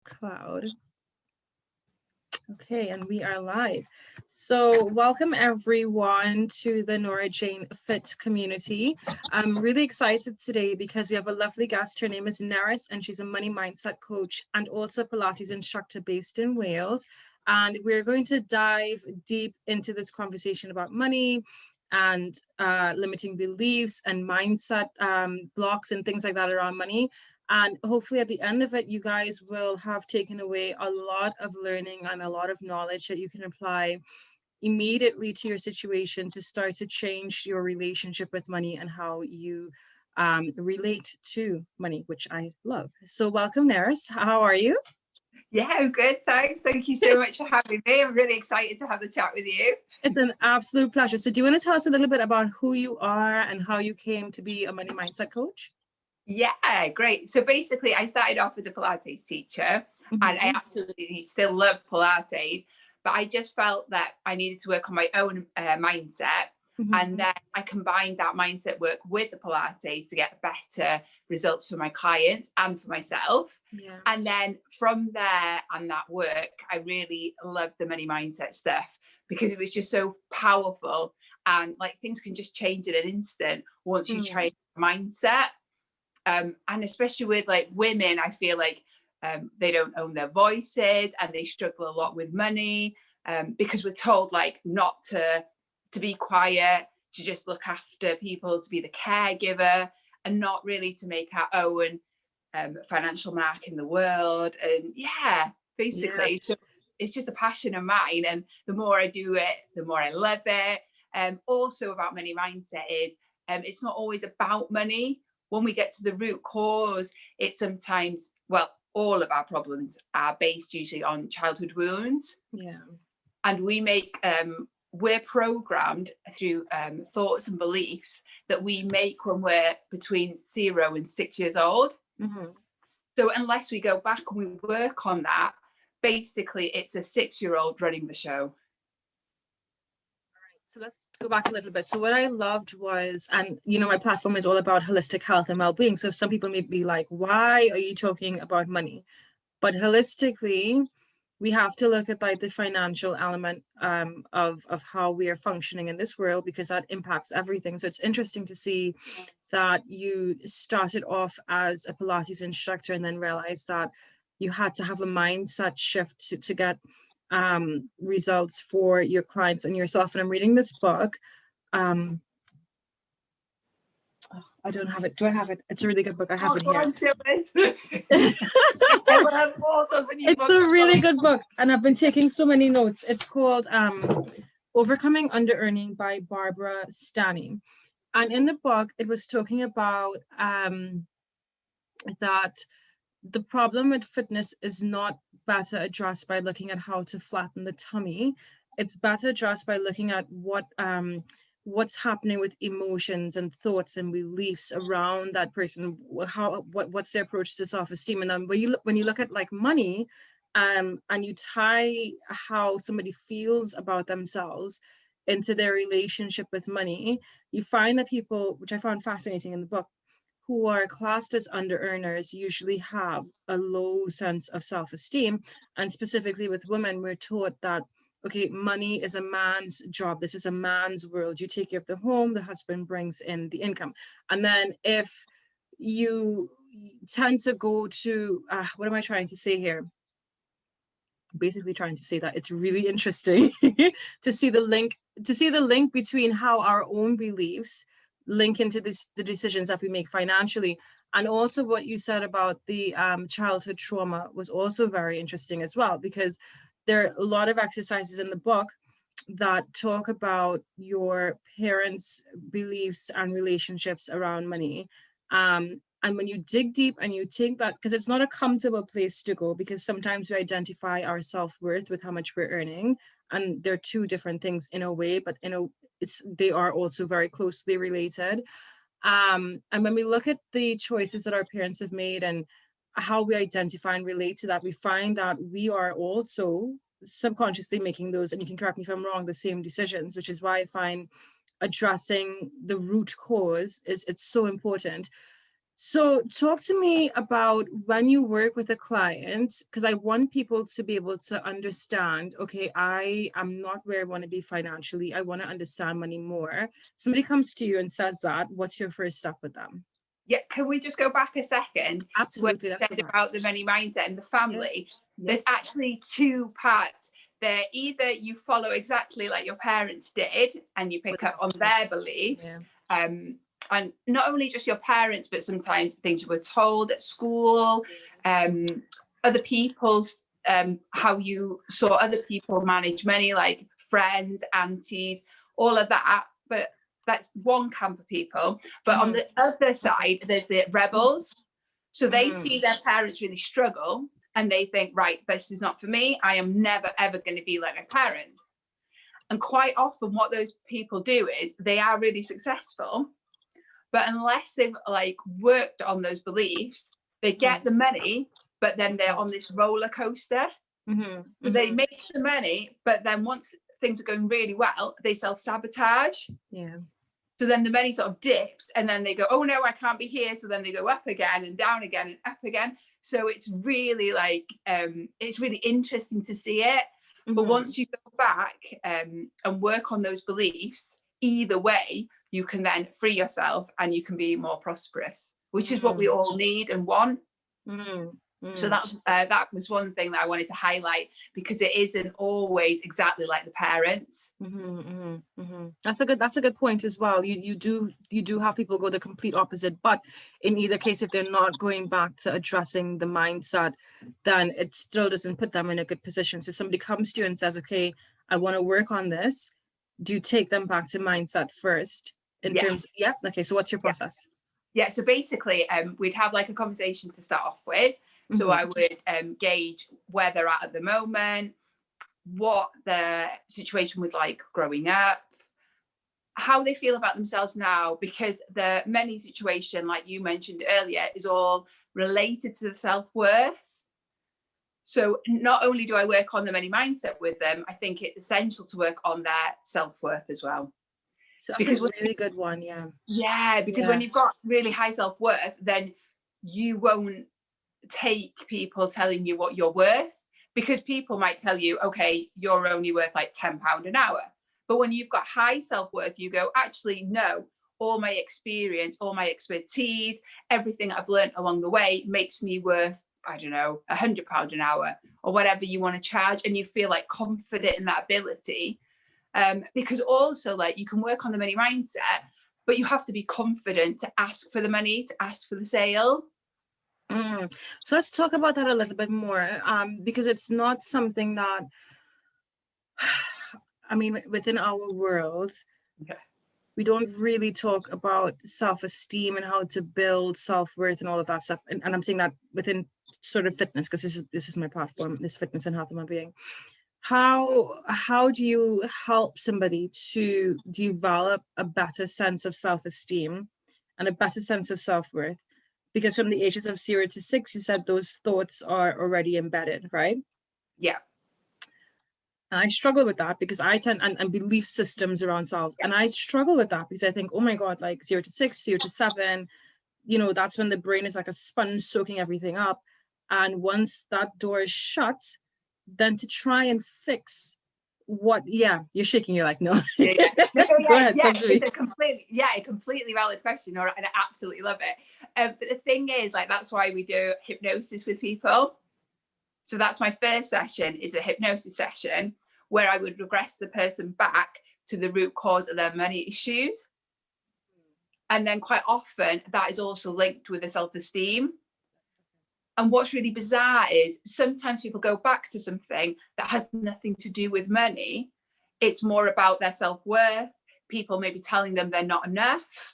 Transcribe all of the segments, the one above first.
Cloud. Okay, and we are live. So welcome everyone to the Nora Jane Fit community. I'm really excited today because we have a lovely guest. Her name is Nerys, and she's a money mindset coach and also Pilates instructor based in Wales. And we're going to dive deep into this conversation about money and limiting beliefs and mindset blocks and things like that around money. And hopefully at the end of it, you guys will have taken away a lot of learning and a lot of knowledge that you can apply immediately to your situation to start to change your relationship with money and how you relate to money, which I love. So welcome, Nerys. How are you? Yeah, I'm good. Thanks. Thank you so much for having me. I'm really excited to have the chat with you. It's an absolute pleasure. So do you want to tell us a little bit about who you are and how you came to be a money mindset coach? Yeah, great. So basically, I started off as a Pilates teacher, and I absolutely still love Pilates, but I just felt that I needed to work on my own mindset. And then I combined that mindset work with the Pilates to get better results for my clients and for myself. Yeah. And then from there and that work, I really loved the money mindset stuff because it was just so powerful. And like things can just change in an instant once you change mindset. And especially with like women, I feel like they don't own their voices and they struggle a lot with money because we're told like not to be quiet, to just look after people, to be the caregiver and not really to make our own financial mark in the world. And yeah, basically, so it's just a passion of mine. And the more I do it, the more I love it. Also about money mindset is it's not always about money. When we get to the root cause, it's sometimes, well, all of our problems are based usually on childhood wounds. Yeah. And we make, we're programmed through thoughts and beliefs that we make when we're between 0 and 6 years old. So unless we go back and we work on that, basically it's a 6-year-old running the show. So let's go back a little bit. So what I loved was, and you know, my platform is all about holistic health and well-being. So some people may be like, why are you talking about money? But holistically, we have to look at like the financial element of how we are functioning in this world, because that impacts everything. So it's interesting to see that you started off as a Pilates instructor and then realized that you had to have a mindset shift to get results for your clients and yourself. And I'm reading this book. I don't have it. Do I have it? It's a really good book. I have it here. It's a really good book, and I've been taking so many notes. It's called Overcoming Under-Earning by Barbara Stanny. And in the book, it was talking about that the problem with fitness is not better addressed by looking at how to flatten the tummy. It's better addressed by looking at what's happening with emotions and thoughts and beliefs around that person, what's their approach to self-esteem. And then when you look at like money, and you tie how somebody feels about themselves into their relationship with money, you find that people, which I found fascinating in the book, who are classed as under-earners usually have a low sense of self-esteem. And specifically with women, we're taught that, okay, money is a man's job. This is a man's world. You take care of the home, the husband brings in the income. And then if you tend to go to, what am I trying to say here? Basically trying to say that it's really interesting to see the link between how our own beliefs link into the decisions that we make financially. And also what you said about the childhood trauma was also very interesting as well, because there are a lot of exercises in the book that talk about your parents' beliefs and relationships around money. And when you dig deep and you take that, because it's not a comfortable place to go, because sometimes we identify our self-worth with how much we're earning. And they're two different things in a way, but they are also very closely related. And when we look at the choices that our parents have made and how we identify and relate to that, we find that we are also subconsciously making those, and you can correct me if I'm wrong, the same decisions, which is why I find addressing the root cause it's so important. So talk to me about when you work with a client, because I want people to be able to understand, okay, I am not where I want to be financially. I want to understand money more. Somebody comes to you and says that, what's your first step with them? Yeah, can we just go back a second to what Absolutely, you let's go said back. about the money mindset and the Yeah. family? Yes. There's actually two parts. They're either you follow exactly like your parents did and you pick up on their beliefs, and not only just your parents, but sometimes things you were told at school, other people's, how you saw other people manage money, like friends, aunties, all of that. But that's one camp of people. But on the other side, there's the rebels. So they see their parents really struggle and they think, right, this is not for me. I am never, ever going to be like my parents. And quite often what those people do is they are really successful, but unless they've like worked on those beliefs, they get the money, but then they're on this roller coaster. So they make the money, but then once things are going really well, they self-sabotage. Yeah. So then the money sort of dips and then they go, oh no, I can't be here. So then they go up again and down again and up again. So it's really like, it's really interesting to see it. But once you go back and work on those beliefs, either way, you can then free yourself and you can be more prosperous, which is what we all need and want. So that was one thing that I wanted to highlight, because it isn't always exactly like the parents. That's a good point as well. You do have people go the complete opposite, but in either case, if they're not going back to addressing the mindset, then it still doesn't put them in a good position. So somebody comes to you and says, okay, I want to work on this. Do you take them back to mindset first in terms? Yeah. Okay. So what's your process? Yeah. So basically, we'd have like a conversation to start off with. So I would gauge where they're at the moment, what the situation was like growing up, how they feel about themselves now, because the money situation, like you mentioned earlier, is all related to the self-worth. So not only do I work on the money mindset with them, I think it's essential to work on their self-worth as well. So that's a really good one. Yeah, because when you've got really high self-worth, then you won't take people telling you what you're worth, because people might tell you, okay, you're only worth like £10 an hour. But when you've got high self-worth, you go, actually, no, all my experience, all my expertise, everything I've learned along the way makes me worth, I don't know, £100 an hour or whatever you want to charge. And you feel like confident in that ability. Because also, like, you can work on the money mindset, but you have to be confident to ask for the money, to ask for the sale. So let's talk about that a little bit more, because it's not something that, I mean, within our world, we don't really talk about self-esteem and how to build self-worth and all of that stuff. And I'm saying that within sort of fitness, because this is my platform, this fitness and health and well-being. How do you help somebody to develop a better sense of self-esteem and a better sense of self-worth? Because from the ages of 0 to 6, you said those thoughts are already embedded, right? Yeah. And I struggle with that because I tend, and belief systems around self. And I struggle with that because I think, oh my God, like 0 to 6, 0 to 7, you know, that's when the brain is like a sponge soaking everything up. And once that door is shut, then to try and fix what, you're shaking, you're like, no. Go ahead, it's a completely valid question, and I absolutely love it. But the thing is, like, that's why we do hypnosis with people. So that's my first session, is a hypnosis session where I would regress the person back to the root cause of their money issues. And then quite often that is also linked with the self-esteem. And what's really bizarre is sometimes people go back to something that has nothing to do with money. It's more about their self-worth, people maybe telling them they're not enough.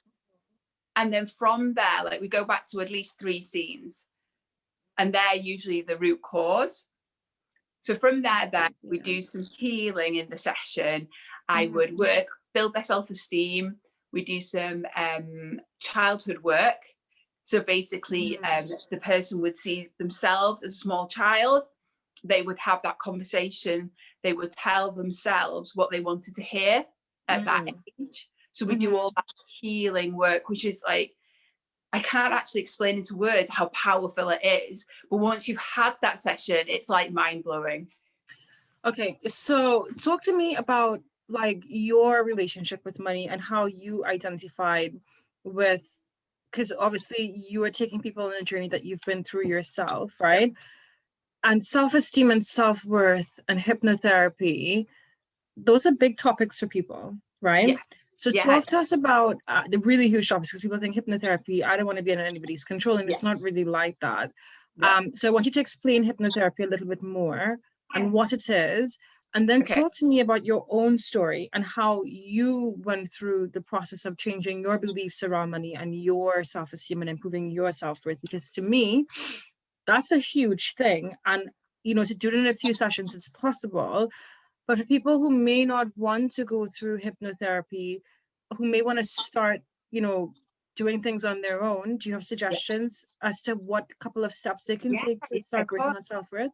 And then from there, like, we go back to at least 3 scenes. And they're usually the root cause. So from there, then we do some healing in the session. I would build their self-esteem. We do some childhood work. So basically, the person would see themselves as a small child. They would have that conversation. They would tell themselves what they wanted to hear at that age. So we do all that healing work, which is like, I can't actually explain into words how powerful it is. But once you've had that session, it's like mind blowing. Okay, so talk to me about like your relationship with money and how you identified with, because obviously you are taking people on a journey that you've been through yourself, right? And self-esteem and self-worth and hypnotherapy, those are big topics for people, right? Yeah. So Yeah. talk to us about the really huge topics, because people think hypnotherapy, I don't want to be in anybody's control, and it's not really like that. Yeah. So I want you to explain hypnotherapy a little bit more and what it is, and then Okay. talk to me about your own story and how you went through the process of changing your beliefs around money and your self-esteem and improving your self-worth, because to me, that's a huge thing. And, you know, to do it in a few sessions, it's possible. But for people who may not want to go through hypnotherapy, who may want to start, you know, doing things on their own, do you have Yeah. suggestions as to what couple of steps they can Yeah. take to start working on self-worth?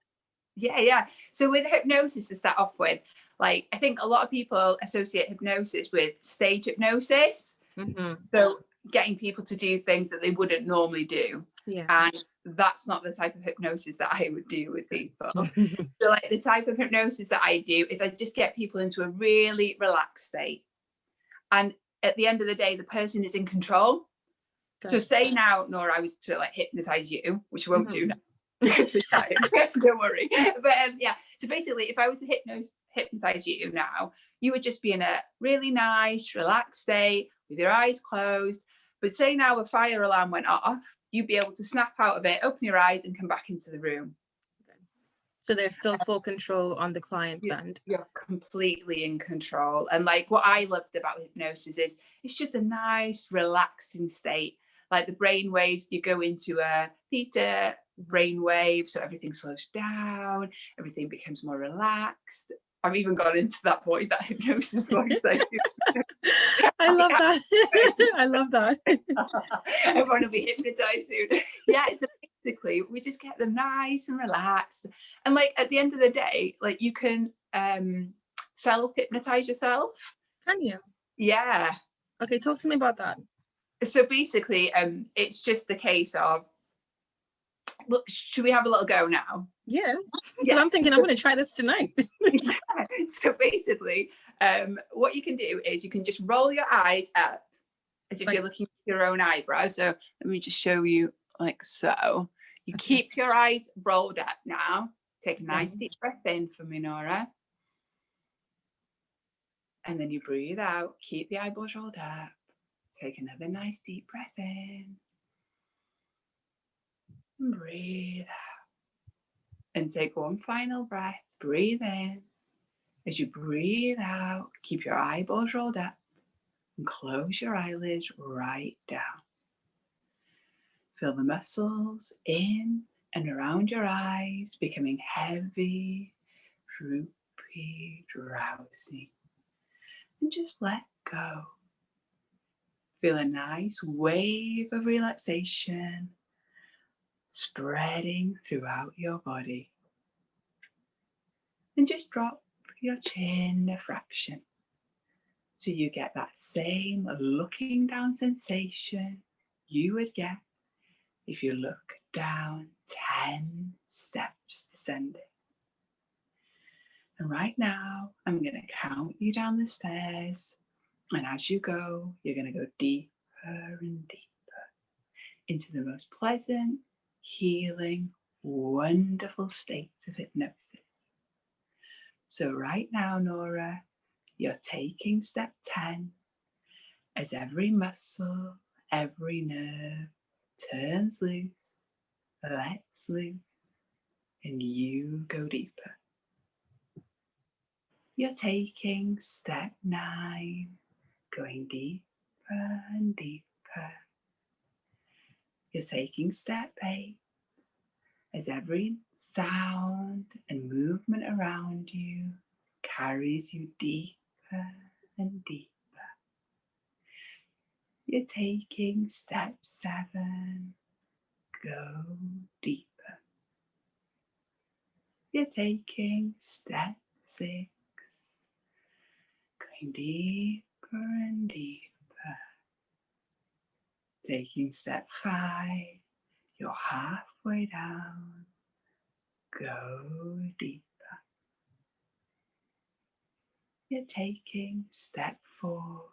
Yeah. So with hypnosis to start off with, like, I think a lot of people associate hypnosis with stage hypnosis. Mm-hmm. So getting people to do things that they wouldn't normally do. Yeah. And that's not the type of hypnosis that I would do with people. So like the type of hypnosis that I do is I just get people into a really relaxed state. And at the end of the day, the person is in control. Got So it. say now, Nora, I was to like hypnotize you, which I won't do now Mm-hmm. because we're time. Don't worry. But yeah, so basically, if I was to hypnotize you now, you would just be in a really nice, relaxed state with your eyes closed. But say now a fire alarm went off, you'd be able to snap out of it, open your eyes, and come back into the room. So there's still full control on the client's end. You're completely in control. And like what I loved about hypnosis is it's just a nice, relaxing state. Like the brain waves, you go into a theta brain wave, so everything slows down, everything becomes more relaxed. I've even gone into that voice, that hypnosis voice. I love that. I love that. I want to be hypnotized soon. Yeah, so basically we just get them nice and relaxed. And like at the end of the day, like you can self-hypnotize yourself. Can you? Yeah. Okay, talk to me about that. So basically, it's just the case of, look, should we have a little go now? Yeah, because I'm thinking I'm going to try this tonight. Yeah. So basically, what you can do is you can just roll your eyes up as if you're looking at your own eyebrows. So let me just show you like so. You keep your eyes rolled up now. Take a nice deep breath in for me, Nora. And then you breathe out. Keep the eyeballs rolled up. Take another nice deep breath in. And breathe out. And take one final breath. Breathe in. As you breathe out, keep your eyeballs rolled up and close your eyelids right down. Feel the muscles in and around your eyes becoming heavy, droopy, drowsy. And just let go. Feel a nice wave of relaxation spreading throughout your body. And just drop your chin a fraction so you get that same looking down sensation you would get if you look down 10 steps descending. And right now, I'm going to count you down the stairs. And as you go, you're going to go deeper and deeper into the most pleasant, healing, wonderful states of hypnosis. So right now, Nora, you're taking step 10 as every muscle, every nerve turns loose, lets loose, and you go deeper. You're taking step 9, going deeper and deeper. You're taking step 8 as every sound and movement around you carries you deeper and deeper. You're taking step 7, go deeper. You're taking step 6, going deeper and deeper. Taking step 5, you're halfway down. Go deeper. You're taking step 4,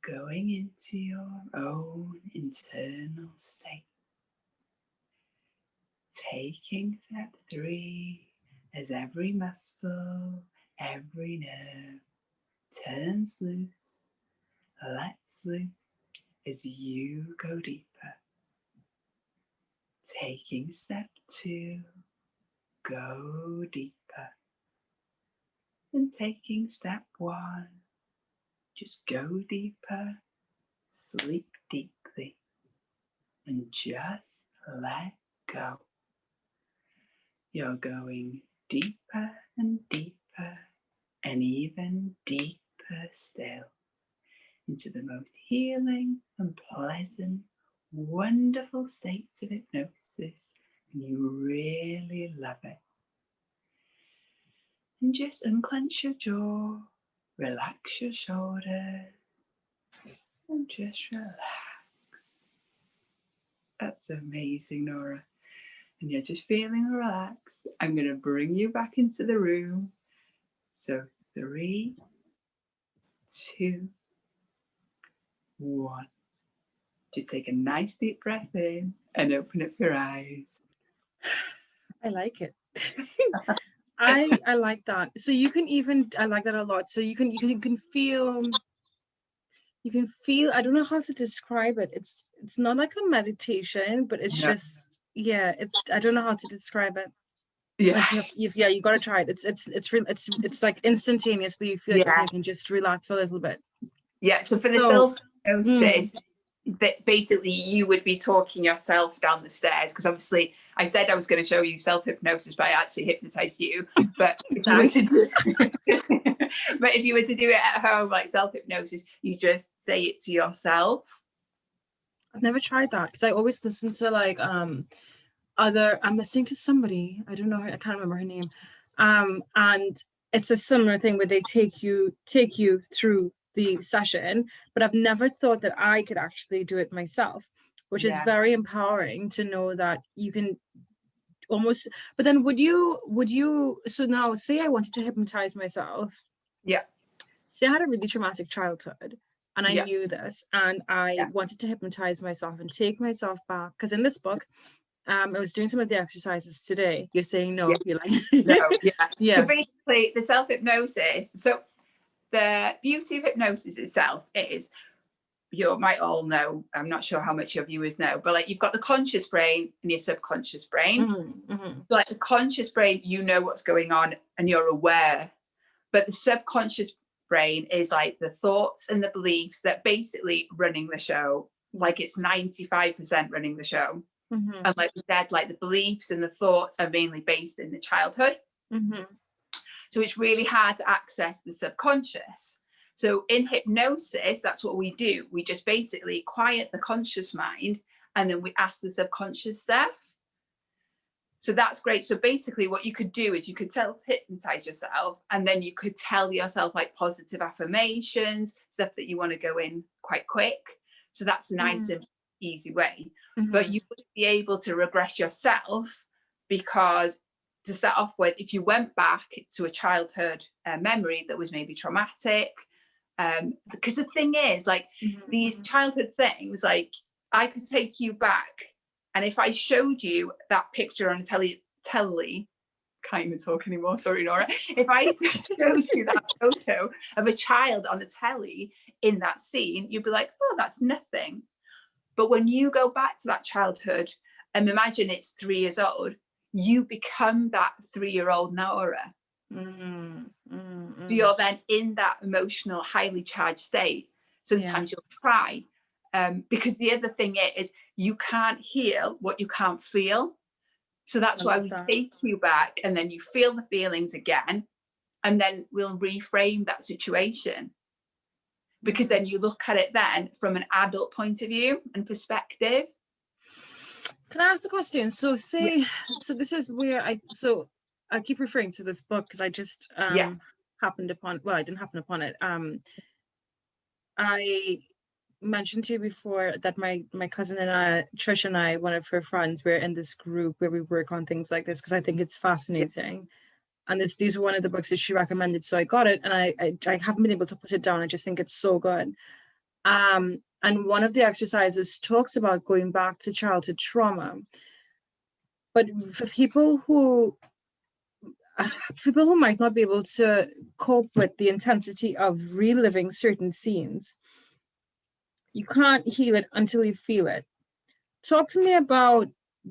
going into your own internal state. Taking step 3 as every muscle, every nerve turns loose, lets loose as you go deeper. Taking step 2, go deeper. And taking step 1, just go deeper, sleep deeply, and just let go. You're going deeper and deeper, and even deeper still, into the most healing and pleasant, wonderful states of hypnosis, and you really love it. And just unclench your jaw, relax your shoulders, and just relax. That's amazing, Nora. And you're just feeling relaxed. I'm going to bring you back into the room. So 3, 2, 1. Just take a nice deep breath in and open up your eyes. I like it. I like that. So you can even, I like that a lot. So you can feel, I don't know how to describe it. It's not like a meditation, but it's just, yeah, I don't know how to describe it. Yeah. You got to try it. It's like instantaneously you feel like okay, I can just relax a little bit. Yeah. So for the self-hypnosis, that basically you would be talking yourself down the stairs, because obviously I said I was going to show you self-hypnosis, but I actually hypnotized you. But if you were to do but if you were to do it at home, like self-hypnosis, you just say it to yourself. I've never tried that, because I always listen to like I'm listening to somebody, I don't know, I can't remember her name, and it's a similar thing where they take you through the session, but I've never thought that I could actually do it myself, which is very empowering to know that you can almost. But then would you so now say I wanted to hypnotize myself, say I had a really traumatic childhood and I knew this, and I wanted to hypnotize myself and take myself back, because in this book I was doing some of the exercises today. You're saying no. You're like no. So basically the self-hypnosis, so the beauty of hypnosis itself is, you might all know, I'm not sure how much your viewers know, but like you've got the conscious brain and your subconscious brain. So like the conscious brain, you know what's going on and you're aware, but the subconscious brain is like the thoughts and the beliefs that basically running the show. Like it's 95% running the show. And like we said, like the beliefs and the thoughts are mainly based in the childhood. So it's really hard to access the subconscious. So in hypnosis, that's what we do. We just basically quiet the conscious mind, and then we ask the subconscious stuff. So that's great. So basically what you could do is you could self-hypnotize yourself, and then you could tell yourself like positive affirmations, stuff that you want to go in quite quick. So that's a nice and easy way. But you wouldn't be able to regress yourself, because to start off with, if you went back to a childhood memory that was maybe traumatic, because the thing is, like these childhood things, like I could take you back, and if I showed you that picture on a telly, can't even talk anymore, sorry Nora, if I showed you that photo of a child on a telly in that scene, you'd be like, oh, that's nothing. But when you go back to that childhood and imagine it's 3 years old, you become that 3-year-old Nora. So you're then in that emotional, highly charged state. Sometimes you'll cry. Because the other thing is you can't heal what you can't feel. So that's why we take you back, and then you feel the feelings again, and then we'll reframe that situation. Because then you look at it then from an adult point of view and perspective. Can I ask a question? So say, so this is where I keep referring to this book because I just happened upon, well, I didn't happen upon it. mentioned to you before that my cousin and I, Trish and I, one of her friends, we're in this group where we work on things like this because I think it's Yeah. fascinating. And these are one of the books that she recommended, so I got it, and I haven't been able to put it down. I just think it's so good. And one of the exercises talks about going back to childhood trauma, but for people who might not be able to cope with the intensity of reliving certain scenes, you can't heal it until you feel it. Talk to me about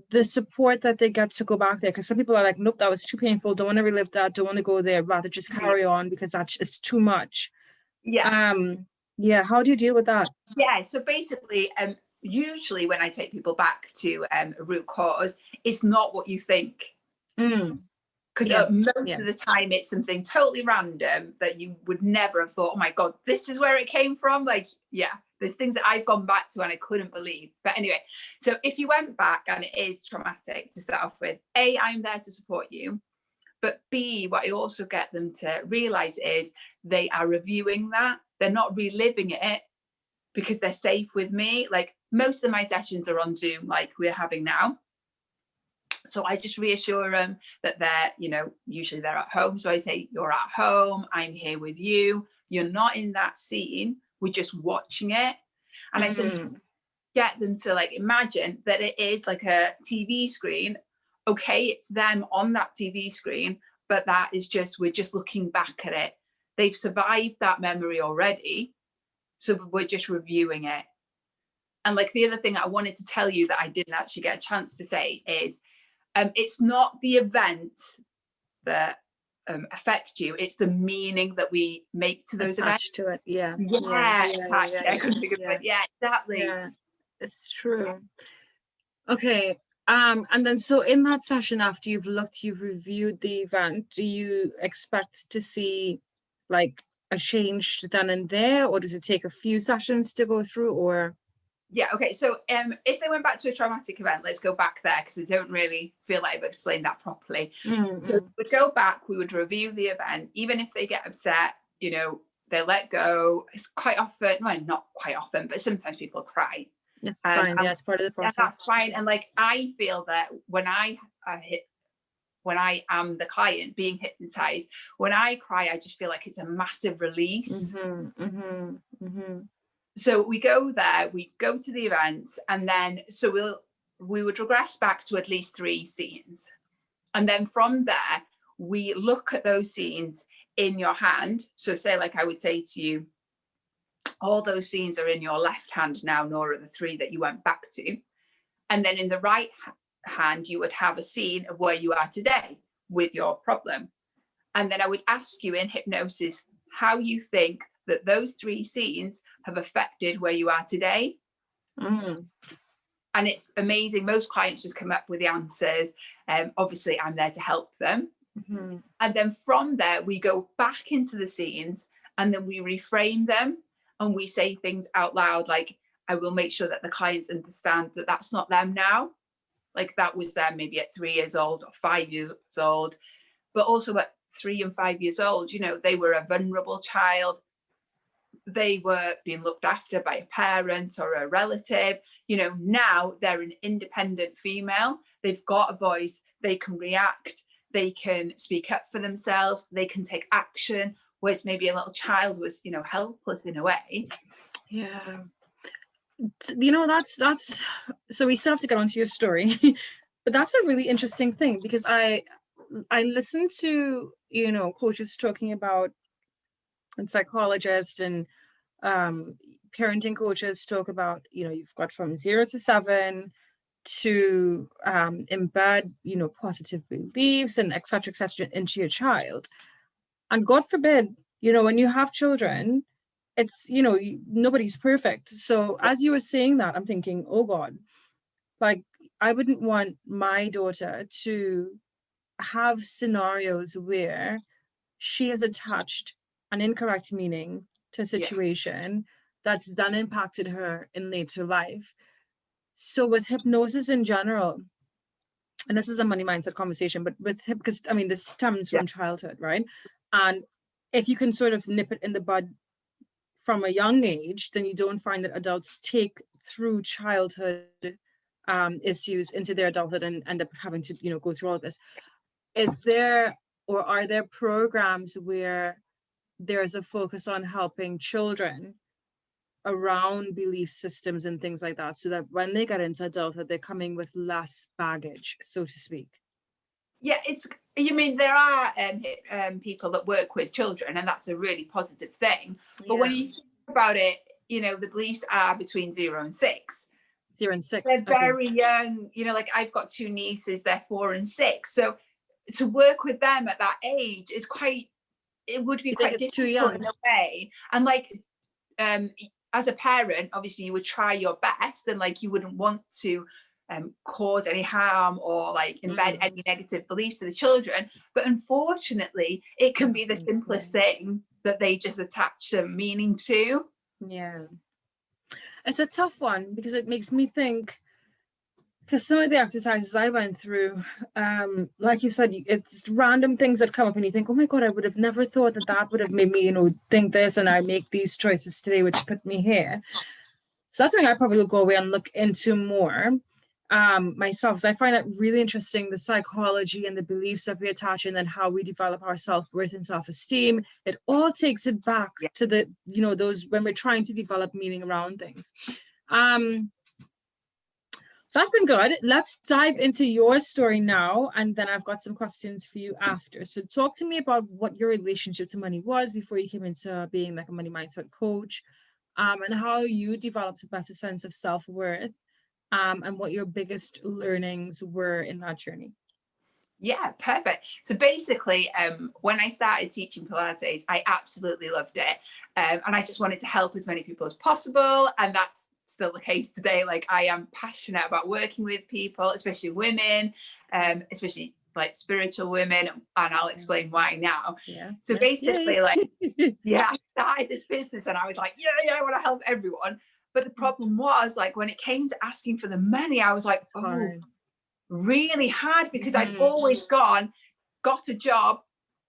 the support that they get to go back there, because some people are like, nope, that was too painful, don't want to relive that, don't want to go there, rather just carry on because that's just too much. Yeah. Yeah, how do you deal with that? Yeah, so basically, usually when I take people back to a root cause, it's not what you think. Because Yeah, most yeah. of the time it's something totally random that you would never have thought, oh my God, this is where it came from. Like, yeah, there's things that I've gone back to and I couldn't believe. But anyway, so if you went back and it is traumatic to start off with, A, I'm there to support you. But B, what I also get them to realize is they are reviewing that. They're not reliving it because they're safe with me. Like most of my sessions are on Zoom, like we're having now. So I just reassure them that they're, usually they're at home. So I say, you're at home, I'm here with you. You're not in that scene, we're just watching it. And I sometimes get them to like imagine that it is like a TV screen. Okay, it's them on that TV screen, but that is just, we're just looking back at it. They've survived that memory already. So we're just reviewing it. And like the other thing I wanted to tell you that I didn't actually get a chance to say is, it's not the events that affect you, it's the meaning that we make to those events. Attached to it, yeah. I couldn't think of it. Yeah, exactly. Yeah, it's true. Okay. And then so in that session, after you've reviewed the event, do you expect to see like a change then and there, or does it take a few sessions to go through, or? Yeah, okay. So if they went back to a traumatic event, let's go back there because I don't really feel like I've explained that properly. So we'd go back, we would review the event, even if they get upset, they let go. It's quite often, well, not quite often, but sometimes people cry. It's fine. Yeah, it's part of the process. And that's fine. And like I feel that when I am the client being hypnotized, when I cry, I just feel like it's a massive release. So we go there, we go to the events, and then we would regress back to at least 3 scenes. And then from there, we look at those scenes in your hand. So say, like I would say to you, all those scenes are in your left hand now, nor are the 3 that you went back to. And then in the right hand, you would have a scene of where you are today with your problem. And then I would ask you in hypnosis how you think that those 3 scenes have affected where you are today. And it's amazing. Most clients just come up with the answers. Obviously, I'm there to help them. And then from there, we go back into the scenes and then we reframe them and we say things out loud. Like, I will make sure that the clients understand that that's not them now. Like that was them maybe at 3 years old or 5 years old, but also at 3 and 5 years old, they were a vulnerable child. They were being looked after by a parent or a relative. Now they're an independent female. They've got a voice. They can react. They can speak up for themselves. They can take action. Whereas maybe a little child was, helpless in a way. Yeah. That's so we still have to get onto your story, but that's a really interesting thing because I listen to, coaches talking about, and psychologists and parenting coaches talk about, you've got from 0 to 7 to embed, positive beliefs and et cetera, into your child. And God forbid, when you have children, it's, nobody's perfect. So as you were saying that, I'm thinking, oh God, like I wouldn't want my daughter to have scenarios where she has attached an incorrect meaning to a situation that's then impacted her in later life. So with hypnosis in general, and this is a money mindset conversation, but because this stems from childhood, right? And if you can sort of nip it in the bud from a young age, then you don't find that adults take through childhood issues into their adulthood and end up having to, go through all of this. Is there, or are there programs where there's a focus on helping children around belief systems and things like that, so that when they get into adulthood, they're coming with less baggage, so to speak? Yeah, you mean there are people that work with children, and that's a really positive thing. But when you think about it, the beliefs are between 0 and 6. 0 and 6. They're very young. Like I've got 2 nieces, they're 4 and 6. So to work with them at that age is it would be quite difficult in a way. And like, as a parent, obviously you would try your best, and like you wouldn't want to cause any harm or like embed any negative beliefs to the children. But unfortunately, it can be the simplest thing that they just attach some meaning to. Yeah. It's a tough one, because it makes me think, because some of the exercises I went through, like you said, it's random things that come up and you think, oh my God, I would have never thought that would have made me, think this, and I make these choices today, which put me here. So that's something I probably will go away and look into more myself. So I find that really interesting, the psychology and the beliefs that we attach, and then how we develop our self-worth and self-esteem. It all takes it back to the, those, when we're trying to develop meaning around things. So that's been good. Let's dive into your story now, and then I've got some questions for you after. So talk to me about what your relationship to money was before you came into being like a money mindset coach, and how you developed a better sense of self-worth, and what your biggest learnings were in that journey. Yeah, perfect. So basically, when I started teaching Pilates, I absolutely loved it. And I just wanted to help as many people as possible. And that's still the case today. Like I am passionate about working with people, especially women, especially like spiritual women. And I'll explain why now. So basically, I started this business and I was like, I want to help everyone. But the problem was, like, when it came to asking for the money, I was like, really hard, because I'd always got a job,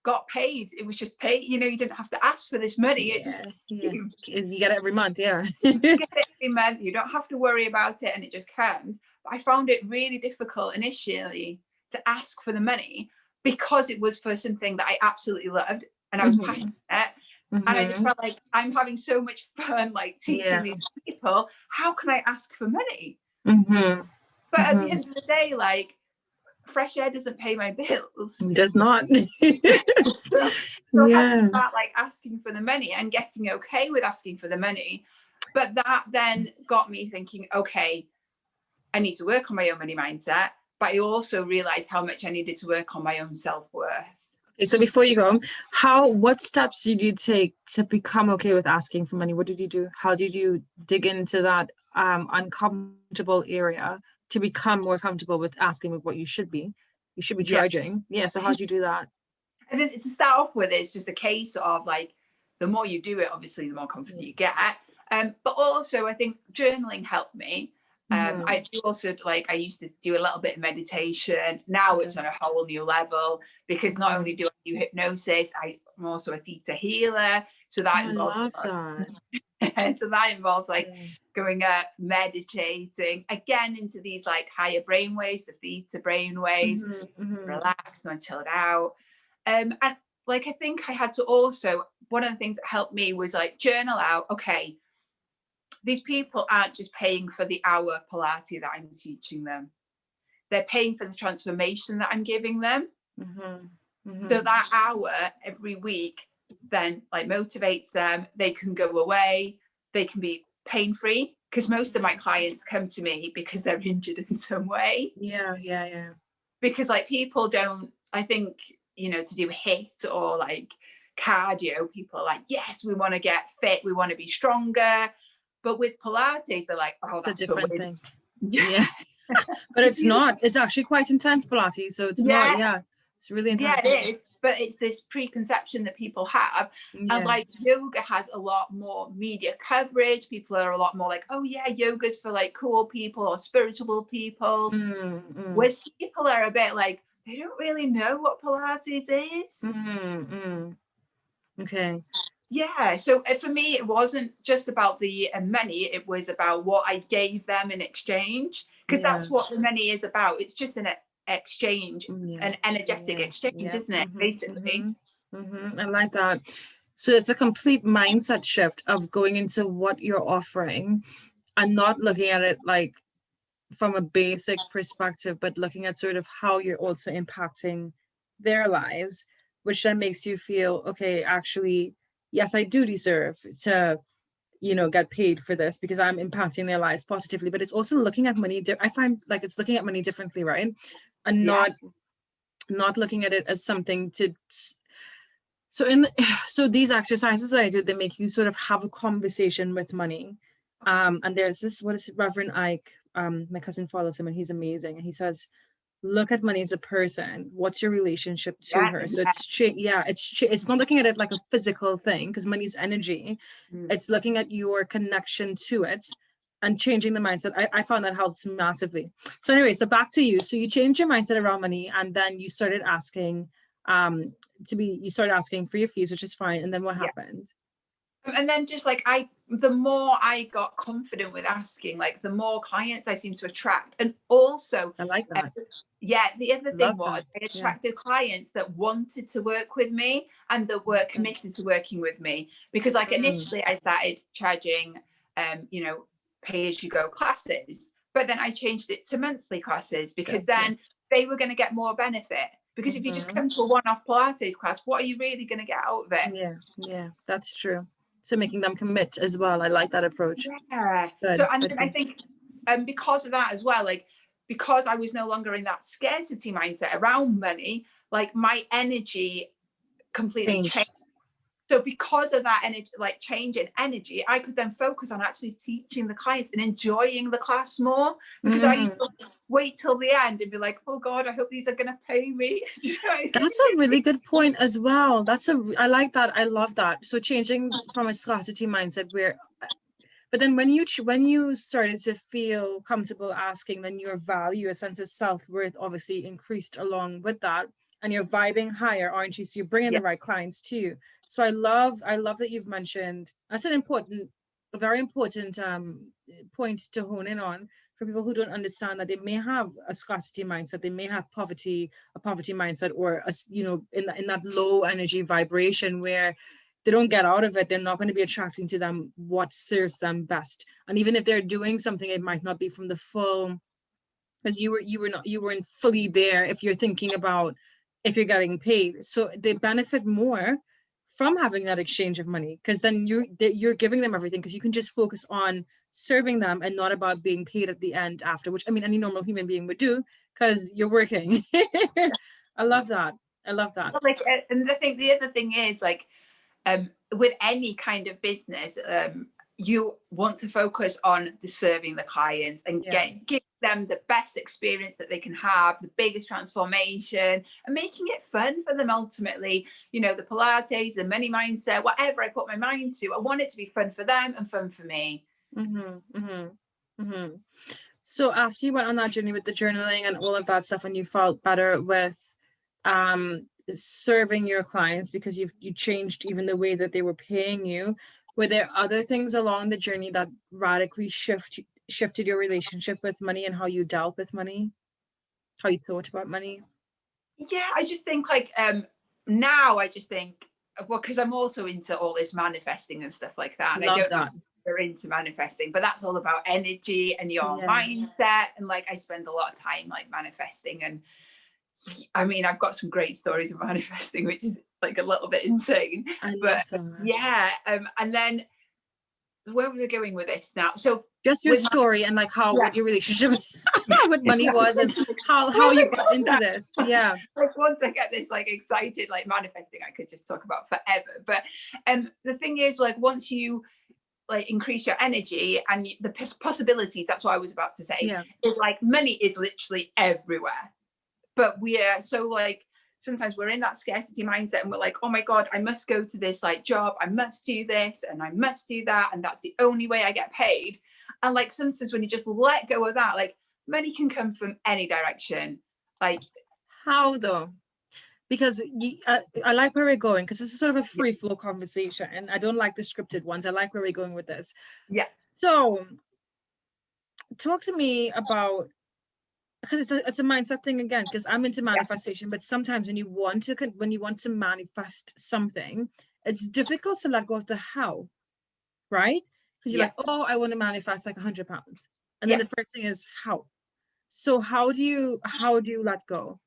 got paid. It was just paid. You didn't have to ask for this money. It just you get it every month. You get it every month. You don't have to worry about it, and it just comes. But I found it really difficult initially to ask for the money, because it was for something that I absolutely loved and I was passionate. And I just felt like I'm having so much fun, like teaching these people. How can I ask for money? But at the end of the day, like, fresh air doesn't pay my bills. It does not. so I had to start like asking for the money and getting okay with asking for the money. But that then got me thinking, okay, I need to work on my own money mindset. But I also realized how much I needed to work on my own self-worth. Okay, so before you go, what steps did you take to become okay with asking for money? What did you do? How did you dig into that uncomfortable area to become more comfortable with asking what you should be charging? So how'd you do that? And then to start off with, it's just a case of like, the more you do it, obviously the more confident you get. But also I think journaling helped me. I do also, like, I used to do a little bit of meditation. Now it's on a whole new level, because not only do I do hypnosis, I'm also a theta healer. So that involves so that involves like going up, meditating again into these like higher brain waves, the theta brain waves, relaxed and chilled out. And like, I think I had to also, one of the things that helped me was like journal out, okay, these people aren't just paying for the hour Pilates that I'm teaching them. They're paying for the transformation that I'm giving them. So that hour every week then like motivates them. They can go away. They can be pain-free, because most of my clients come to me because they're injured in some way. Because like people don't, I think, to do HIIT or like cardio, people are like, yes, we want to get fit. We want to be stronger. But with Pilates, they're like, oh, that's a different thing. But it's not. It's actually quite intense Pilates. So it's not, it's really intense. Yeah, it is. But it's this preconception that people have. And like yoga has a lot more media coverage. People are a lot more like, oh yeah, yoga's for like cool people or spiritual people. Whereas people are a bit like, they don't really know what Pilates is. Okay. Yeah, so for me, it wasn't just about the money, it was about what I gave them in exchange, because Yeah. that's what the money is about. It's just an exchange, Yeah. an energetic Yeah. exchange, Yeah. isn't it? Basically. I like that. So it's a complete mindset shift of going into what you're offering and not looking at it like from a basic perspective, but looking at sort of how you're also impacting their lives, which then makes you feel, okay, actually, yes, I do deserve to, get paid for this because I'm impacting their lives positively. But it's also looking at money. I find like it's looking at money differently, right? And Yeah. not looking at it as something to. So so these exercises that I do, they make you sort of have a conversation with money. And there's this, what is it, Reverend Ike? My cousin follows him and he's amazing. And he says, look at money as a person. What's your relationship to Yeah. her? So Yeah. it's not looking at it like a physical thing because money's energy. Mm. It's looking at your connection to it and changing the mindset. I found that helps massively. So anyway, so back to you. So you changed your mindset around money and then you started asking you started asking for your fees, which is fine. And then what Yeah. happened? And then just like the more I got confident with asking, like the more clients I seem to attract. And also, I like that. yeah, the other thing Love was that. I Yeah. attracted clients that wanted to work with me and that were committed to working with me. Because like initially I started charging, pay as you go classes, but then I changed it to monthly classes because then they were going to get more benefit. Because if you just come to a one-off Pilates class, what are you really going to get out of it? Yeah, that's true. So making them commit as well. I like that approach. Yeah. So, Good. and Good. I think because of that as well, like because I was no longer in that scarcity mindset around money, like my energy completely changed. Changed. So because of that energy, like change in energy, I could then focus on actually teaching the clients and enjoying the class more, because I used to wait till the end and be like, oh God, I hope these are going to pay me. That's a really good point as well. I like that. I love that. So changing from a scarcity mindset but then when you started to feel comfortable asking, then your value, a sense of self-worth obviously increased along with that. And you're vibing higher, aren't you? So you're bringing Yeah. the right clients to you. So I love that you've mentioned, that's a very important point to hone in on for people who don't understand that they may have a scarcity mindset, they may have a poverty mindset, or in that low energy vibration where they don't get out of it, they're not going to be attracting to them what serves them best. And even if they're doing something, it might not be from the full, because you weren't fully there if you're thinking about if you're getting paid. So they benefit more from having that exchange of money, because then you're giving them everything, because you can just focus on serving them and not about being paid at the end after, which I mean any normal human being would do because you're working. I love that. I love that. Like, and the other thing is like, with any kind of business, you want to focus on serving the clients and give them the best experience that they can have, the biggest transformation, and making it fun for them ultimately. The Pilates, the money mindset, whatever I put my mind to, I want it to be fun for them and fun for me. So after you went on that journey with the journaling and all of that stuff, and you felt better with serving your clients because you changed even the way that they were paying you, were there other things along the journey that radically shifted your relationship with money and how you dealt with money, how you thought about money? Yeah, I just think like now I just think, well, because I'm also into all this manifesting and stuff like that, and I Love don't know that. if you're into manifesting, but that's all about energy and your Yeah. mindset. And like I spend a lot of time like manifesting, and I mean I've got some great stories of manifesting, which is like a little bit insane. I But love that. yeah, and then where was I going with this now? So Just your story and like what your relationship with money was and how you got into this. Yeah. Like once I get this like excited like manifesting, I could just talk about forever. But the thing is, like once you like increase your energy and the possibilities, that's what I was about to say, is like money is literally everywhere. But we are so like, sometimes we're in that scarcity mindset and we're like, oh my God, I must go to this like job, I must do this and I must do that, and that's the only way I get paid. And like sometimes when you just let go of that, like money can come from any direction. Like how though? because I like where we're going, because this is sort of a free flow conversation, and I don't like the scripted ones. I like where we're going with this. Yeah. So talk to me about, because it's a mindset thing again, because I'm into manifestation, but sometimes when you want to manifest something, it's difficult to let go of the how, right? Because you're like, oh, I want to manifest like 100 pounds, and then the first thing is how. So how do you let go?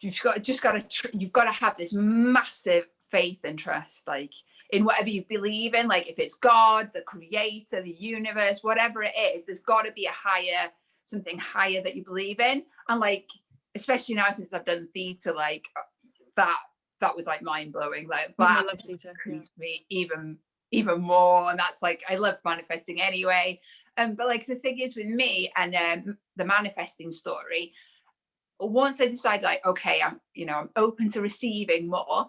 You've got to have this massive faith and trust, like in whatever you believe in, like if it's God, the creator, the universe, whatever it is, there's got to be something higher that you believe in. And like, especially now since I've done theatre, like that was like mind-blowing, like that increased me even more. And that's like, I love manifesting anyway. But like the thing is with me and the manifesting story, once I decided like, okay, I'm open to receiving more.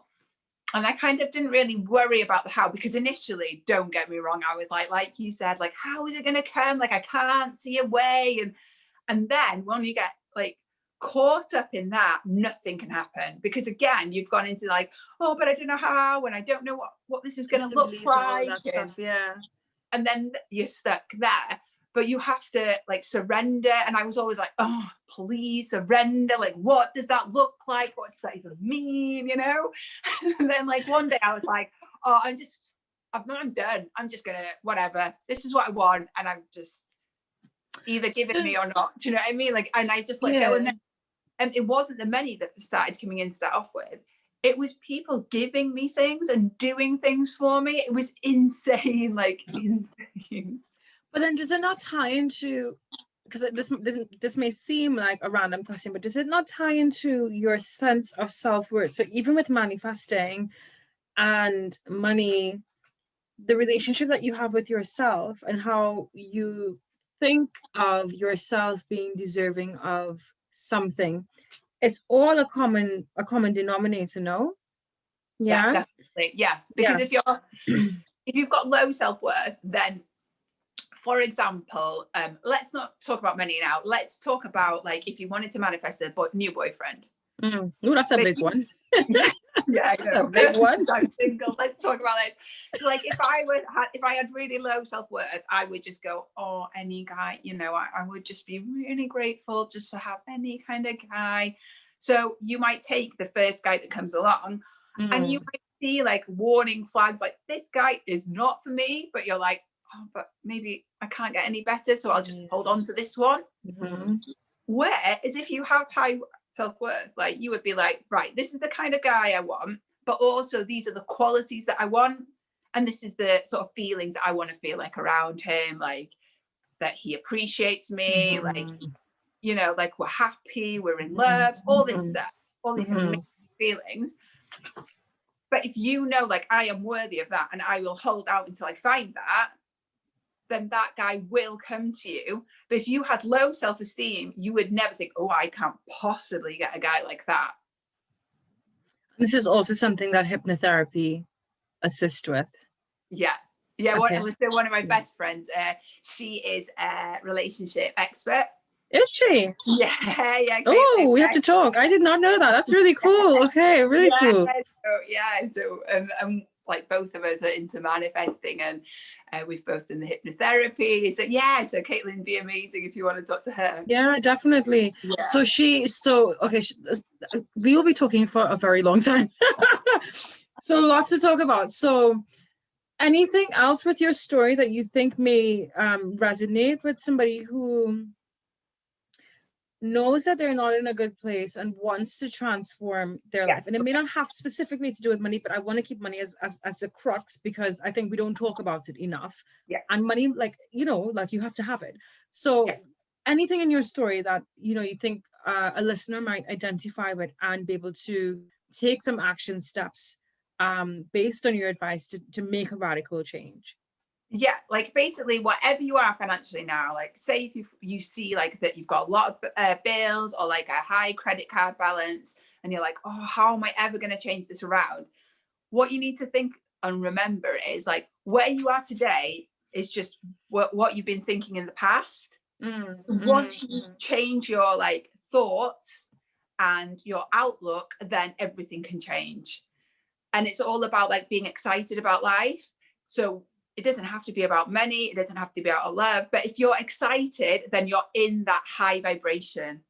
And I kind of didn't really worry about the how, because initially, don't get me wrong, I was like you said, like, how is it going to come? Like, I can't see a way. And then when you get like caught up in that, nothing can happen, because again, you've gone into like, oh, but I don't know how, and I don't know what this is going to look like. And then you're stuck there. But you have to like surrender. And I was always like, oh, please surrender. Like, what does that look like? What does that even mean? You know? And then like one day I was like, oh, I'm done. I'm just gonna, whatever. This is what I want. And I'm just either give it me or not. Do you know what I mean? Like, and I just let go. And it wasn't the money that started coming in to start off with. It was people giving me things and doing things for me. It was insane, like insane. But then does it not tie into, because this may seem like a random question, but does it not tie into your sense of self-worth? So even with manifesting and money, the relationship that you have with yourself and how you think of yourself being deserving of something, it's all a common denominator, no? Yeah, definitely. Yeah, because if you've got low self-worth, then for example, let's not talk about money now. Let's talk about like if you wanted to manifest a new boyfriend. Oh, that's a big one. Yeah, that's a big one. I'm single. Let's talk about this. So like if I had really low self-worth, I would just go, oh, any guy, I would just be really grateful just to have any kind of guy. So you might take the first guy that comes along, and you might see like warning flags, like this guy is not for me, but you're like, oh, but maybe I can't get any better, so I'll just hold on to this one. Whereas if you have high self-worth, like you would be like, right, this is the kind of guy I want, but also these are the qualities that I want, and this is the sort of feelings that I want to feel like around him, like that he appreciates me, like like we're happy, we're in love, all this stuff, all these amazing feelings. But if like I am worthy of that and I will hold out until I find that, then that guy will come to you. But if you had low self-esteem, you would never think, oh, I can't possibly get a guy like that. This is also something that hypnotherapy assists with. Yeah. Okay. One of my best friends, she is a relationship expert. Is she? Yeah. Oh, we have to talk. I did not know that. That's really cool. Okay, really cool. So like both of us are into manifesting, and we've both done the hypnotherapy. So so Caitlin'd be amazing if you want to talk to her. Yeah, definitely. Yeah. So we will be talking for a very long time. So lots to talk about. So anything else with your story that you think may resonate with somebody who knows that they're not in a good place and wants to transform their life? And it may not have specifically to do with money, but I want to keep money as a crux, because I think we don't talk about it enough. And money, like you have to have it. So anything in your story that you think a listener might identify with and be able to take some action steps based on your advice to make a radical change? Yeah, like basically whatever you are financially now, like say if you see like that you've got a lot of bills or like a high credit card balance, and you're like, oh, how am I ever going to change this around? What you need to think and remember is like where you are today is just what you've been thinking in the past. Once you change your like thoughts and your outlook, then everything can change. And it's all about like being excited about life. So it doesn't have to be about money, it doesn't have to be about love, but if you're excited, then you're in that high vibration.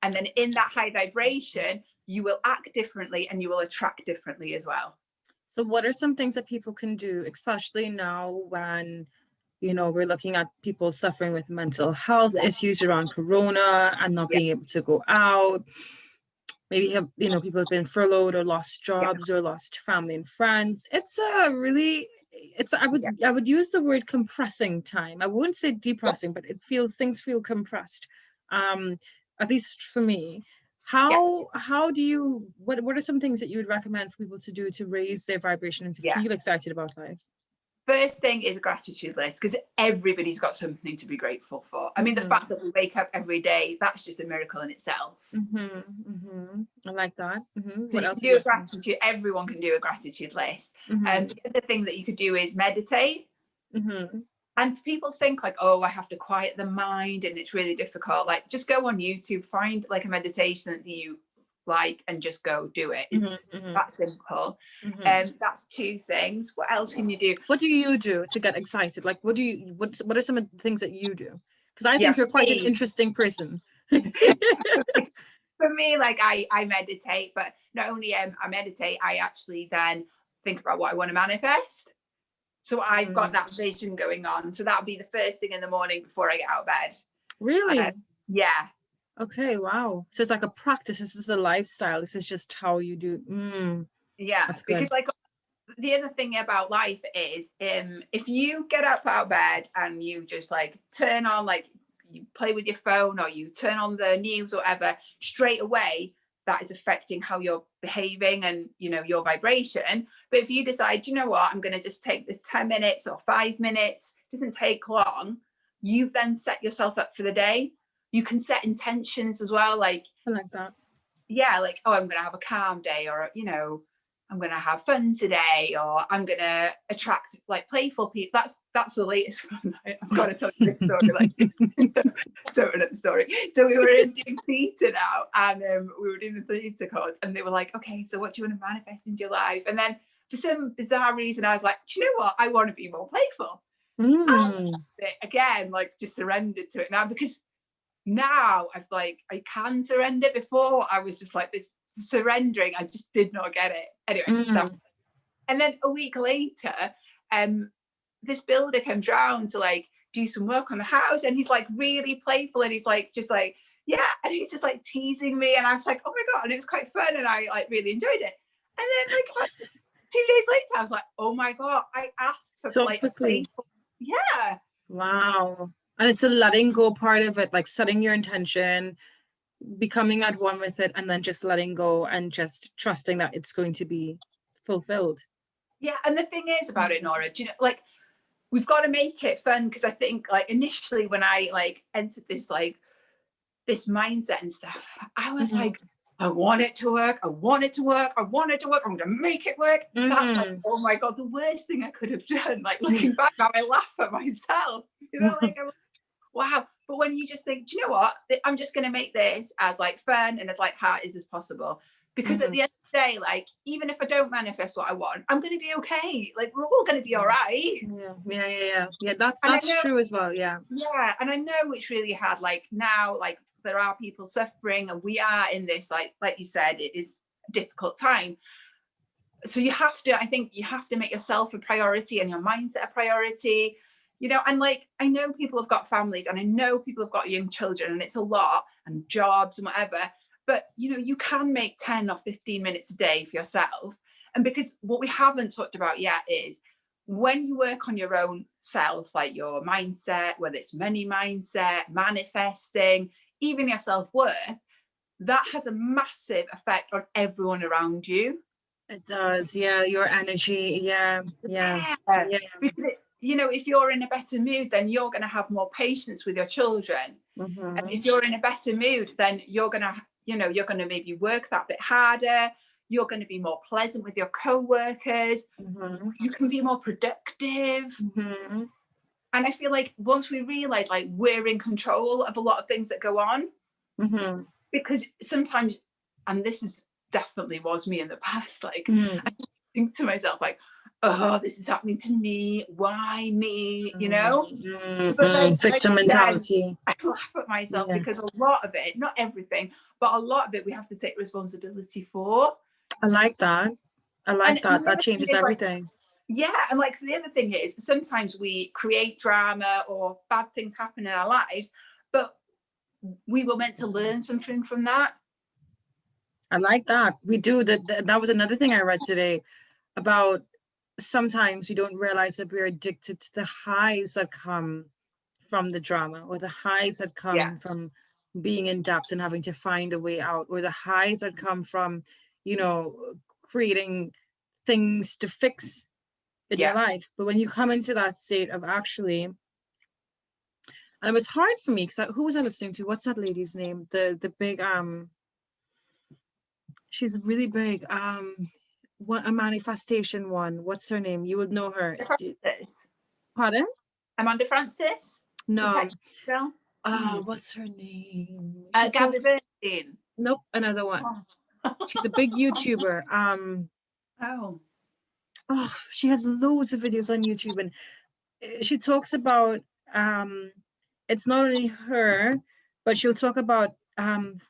And then in that high vibration, you will act differently and you will attract differently as well. So what are some things that people can do, especially now when, we're looking at people suffering with mental health issues around Corona and not being able to go out? Maybe people have been furloughed or lost jobs or lost family and friends. It's a really, I would use the word compressing time. I wouldn't say depressing, but things feel compressed. At least for me. How do you, what are some things that you would recommend for people to do to raise their vibration and to feel excited about life? First thing is a gratitude list, because everybody's got something to be grateful for. I mean, the fact that we wake up every day, that's just a miracle in itself. I like that. So what else you can do a gratitude, everyone can do a gratitude list. And the other thing that you could do is meditate. And people think like, oh, I have to quiet the mind and it's really difficult. Like, just go on YouTube, find like a meditation that you like and just go do it. It's that simple. That's two things. What else can you do? What do you do to get excited? Like, what are some of the things that you do? Because I think you're quite an interesting person. For me, like I meditate, but not only I meditate, I actually then think about what I want to manifest. So I've got that vision going on. So that'll be the first thing in the morning before I get out of bed. Really? Yeah. Okay, wow. So it's like a practice. This is a lifestyle. This is just how you do. Yeah, because like the other thing about life is if you get up out of bed and you just like turn on, like you play with your phone or you turn on the news or whatever, straight away that is affecting how you're behaving and your vibration. But if you decide, you know what, I'm going to just take this 10 minutes or 5 minutes, it doesn't take long, you've then set yourself up for the day. You can set intentions as well, like I like that. Yeah, like, oh, I'm going to have a calm day, or I'm going to have fun today, or I'm going to attract like playful people. That's the latest one. I've got to tell you this story, like so another story. So we were doing theatre now, and we were doing the theatre course, and they were like, okay, so what do you want to manifest into your life? And then for some bizarre reason, I was like, do you know what? I want to be more playful. Again, like just surrendered to it now, because now I can surrender. Before I was just like this surrendering, I just did not get it. Anyway, and then a week later, this builder comes round to like do some work on the house, and he's like really playful, and he's like just like, yeah, and he's just like teasing me, and I was like, oh my god, and it was quite fun, and I like really enjoyed it. And then like 2 days later, I was like, oh my god, I asked for so like quickly. Yeah. Wow. And it's a letting go part of it, like setting your intention, becoming at one with it, and then just letting go and just trusting that it's going to be fulfilled. Yeah, and the thing is about it, Nora, do you know, like we've got to make it fun, because I think like initially when I like entered this like this mindset and stuff, I was like, I want it to work, I want it to work, I want it to work, I'm gonna make it work. That's like, oh my god, the worst thing I could have done. Like looking back now, I laugh at myself, like wow. But when you just think, do you know what, I'm just going to make this as like fun and as like hard as possible, because at the end of the day, like even if I don't manifest what I want, I'm going to be okay. Like we're all going to be all right. Yeah, that's true as well. Yeah, and I know it's really hard, like now, like there are people suffering, and we are in this like you said, it is a difficult time. So I think you have to make yourself a priority and your mindset a priority. And like, I know people have got families, and I know people have got young children, and it's a lot, and jobs and whatever, but you can make 10 or 15 minutes a day for yourself. And because what we haven't talked about yet is when you work on your own self, like your mindset, whether it's money mindset, manifesting, even your self-worth, that has a massive effect on everyone around you. It does. Yeah, your energy. Yeah. Because if you're in a better mood, then you're going to have more patience with your children. And if you're in a better mood, then you're going to maybe work that bit harder. You're going to be more pleasant with your co-workers. You can be more productive. And I feel like once we realize like we're in control of a lot of things that go on, because sometimes, and this is definitely was me in the past, like I think to myself like, oh, this is happening to me, why me, you know? But then Victim mentality. I laugh at myself because a lot of it, not everything, but a lot of it we have to take responsibility for. I like that. That changes everything. And like the other thing is sometimes we create drama or bad things happen in our lives, but we were meant to learn something from that. I like that. We do. That was another thing I read today about sometimes we don't realize that we're addicted to the highs that come from the drama, or the highs that come from being in depth and having to find a way out, or the highs that come from, creating things to fix in your life. But when you come into that state of actually, and it was hard for me because who was I listening to? What's that lady's name? The big she's really big. What a manifestation one. What's her name? You would know her. Francis. Pardon? Amanda Francis? No. Oh, what's her name? Gabby Bernstein. Nope, another one. She's a big YouTuber. She has loads of videos on YouTube, and she talks about it's not only her, but she'll talk about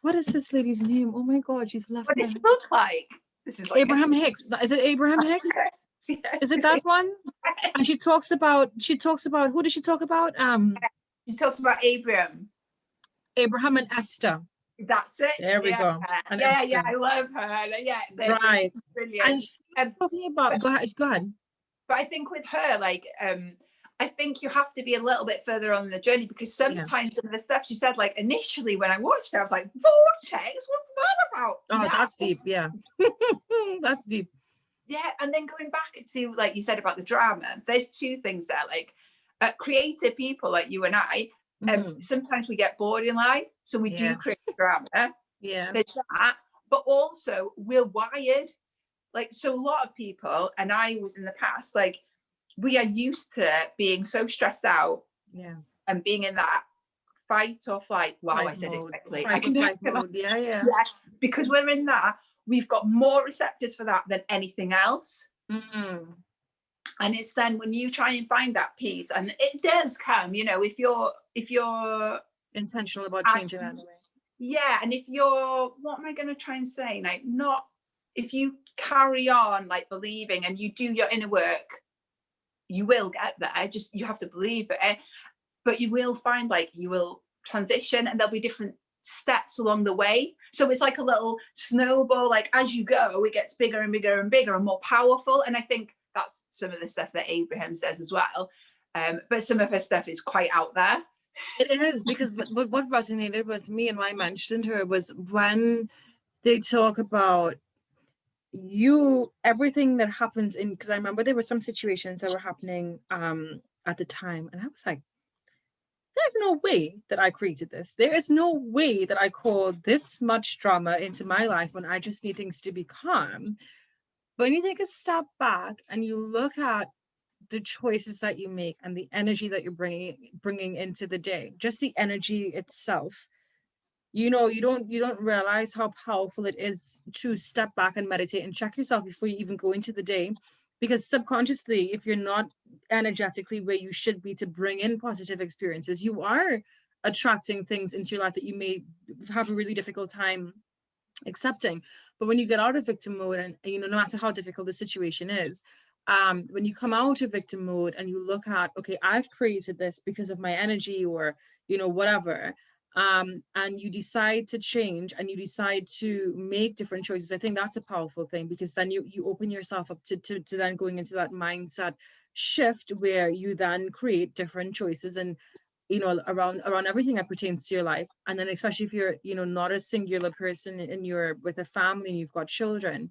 what is this lady's name? Oh my god, she's left. What does she look like? This is like Abraham Hicks. Is it Abraham Hicks? Yes. Is it that one? And she talks about who does she talk about? She talks about Abraham and Esther. That's it. There we go. And yeah, I love her. Yeah, right. Brilliant. And she's talking about. Go ahead. But I think with her, like, I think you have to be a little bit further on the journey, because sometimes some of the stuff she said, like initially when I watched it, I was like, vortex, what's that about? Oh, that's deep. Yeah. That's deep. Yeah. And then going back to, like you said about the drama, there's two things there. Like creative people like you and I, sometimes we get bored in life, so we do create drama. There's that, but also we're wired. Like, so a lot of people, and I was in the past, like, we are used to being so stressed out and being in that fight or flight. Wow, I said it correctly. Fight mode. Yeah. Because we're in that, we've got more receptors for that than anything else. And it's then when you try and find that peace, and it does come, if you're intentional about changing that way. Yeah, and if you're, what am I going to try and say? Like, not, if you carry on like believing and you do your inner work, you will get there. Just, you have to believe it, but you will find, like, you will transition and there'll be different steps along the way. So it's like a little snowball, like as you go, it gets bigger and bigger and bigger and more powerful. And I think that's some of the stuff that Abraham says as well. But some of her stuff is quite out there. It is, because what resonated with me and why I mentioned her was when they talk about everything that happens in, because I remember there were some situations that were happening at the time, and I was like, there's no way that I created this. There is no way that I called this much drama into my life when I just need things to be calm. But when you take a step back and you look at the choices that you make and the energy that you're bringing into the day, just the energy itself, you don't realize how powerful it is to step back and meditate and check yourself before you even go into the day. Because subconsciously, if you're not energetically where you should be to bring in positive experiences, you are attracting things into your life that you may have a really difficult time accepting. But when you get out of victim mode, and no matter how difficult the situation is, when you come out of victim mode and you look at, okay, I've created this because of my energy, or whatever, and you decide to change and you decide to make different choices, I think that's a powerful thing, because then you open yourself up to then going into that mindset shift where you then create different choices, and around everything that pertains to your life. And then especially if you're not a singular person and you're with a family and you've got children,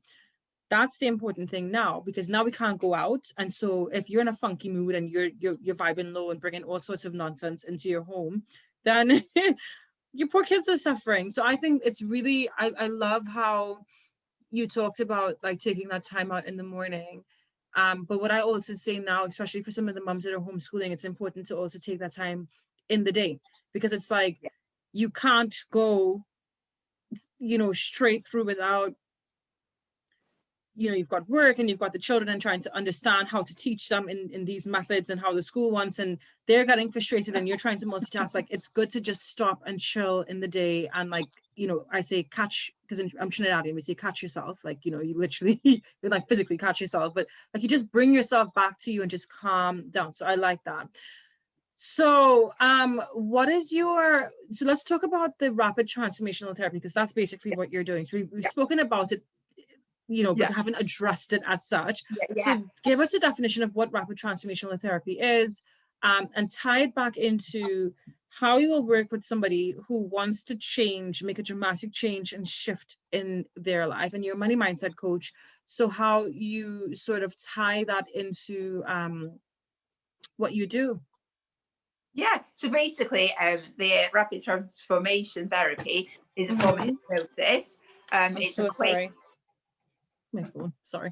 that's the important thing now, because now we can't go out. And so if you're in a funky mood and you're vibing low and bringing all sorts of nonsense into your home, then your poor kids are suffering. So I think it's really, I love how you talked about like taking that time out in the morning. But what I also say now, especially for some of the moms that are homeschooling, it's important to also take that time in the day, because it's like, you can't go straight through without, you've got work and you've got the children and trying to understand how to teach them in these methods and how the school wants, and they're getting frustrated and you're trying to multitask. Like, it's good to just stop and chill in the day. And like, I say catch, because I'm Trinidadian, we say catch yourself. like, you literally you like physically catch yourself, but like you just bring yourself back to you and just calm down. So I like that. So so let's talk about the rapid transformational therapy, because that's basically what you're doing. So we've spoken about it, but haven't addressed it as such. So give us a definition of what rapid transformational therapy is, and tie it back into how you will work with somebody who wants to change, make a dramatic change and shift in their life. And you're a money mindset coach. So how you sort of tie that into what you do. Yeah, so basically the rapid transformation therapy is a form of hypnosis. It's so a quick... sorry. My phone, sorry.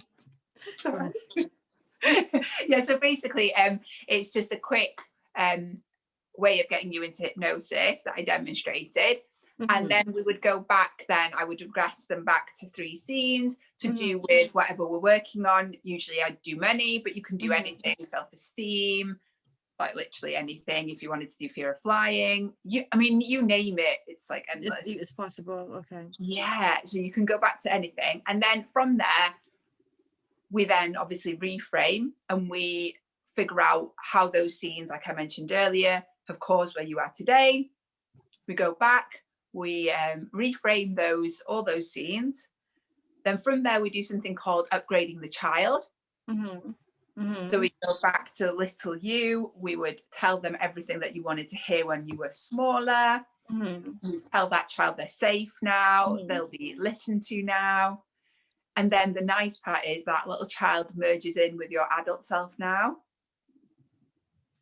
Sorry. Yeah, so basically it's just a quick way of getting you into hypnosis that I demonstrated. And then we would go back, then I would regress them back to 3 scenes to do with whatever we're working on. Usually I'd do money, but you can do anything, self-esteem, like literally anything. If you wanted to do fear of flying, you name it, it's like endless. It's possible. Okay. Yeah, so you can go back to anything, and then from there we then obviously reframe and we figure out how those scenes, like I mentioned earlier, have caused where you are today. We go back, we reframe all those scenes. Then from there we do something called upgrading the child. So we go back to little you. We would tell them everything that you wanted to hear when you were smaller. You tell that child they're safe now, they'll be listened to now. And then the nice part is that little child merges in with your adult self now.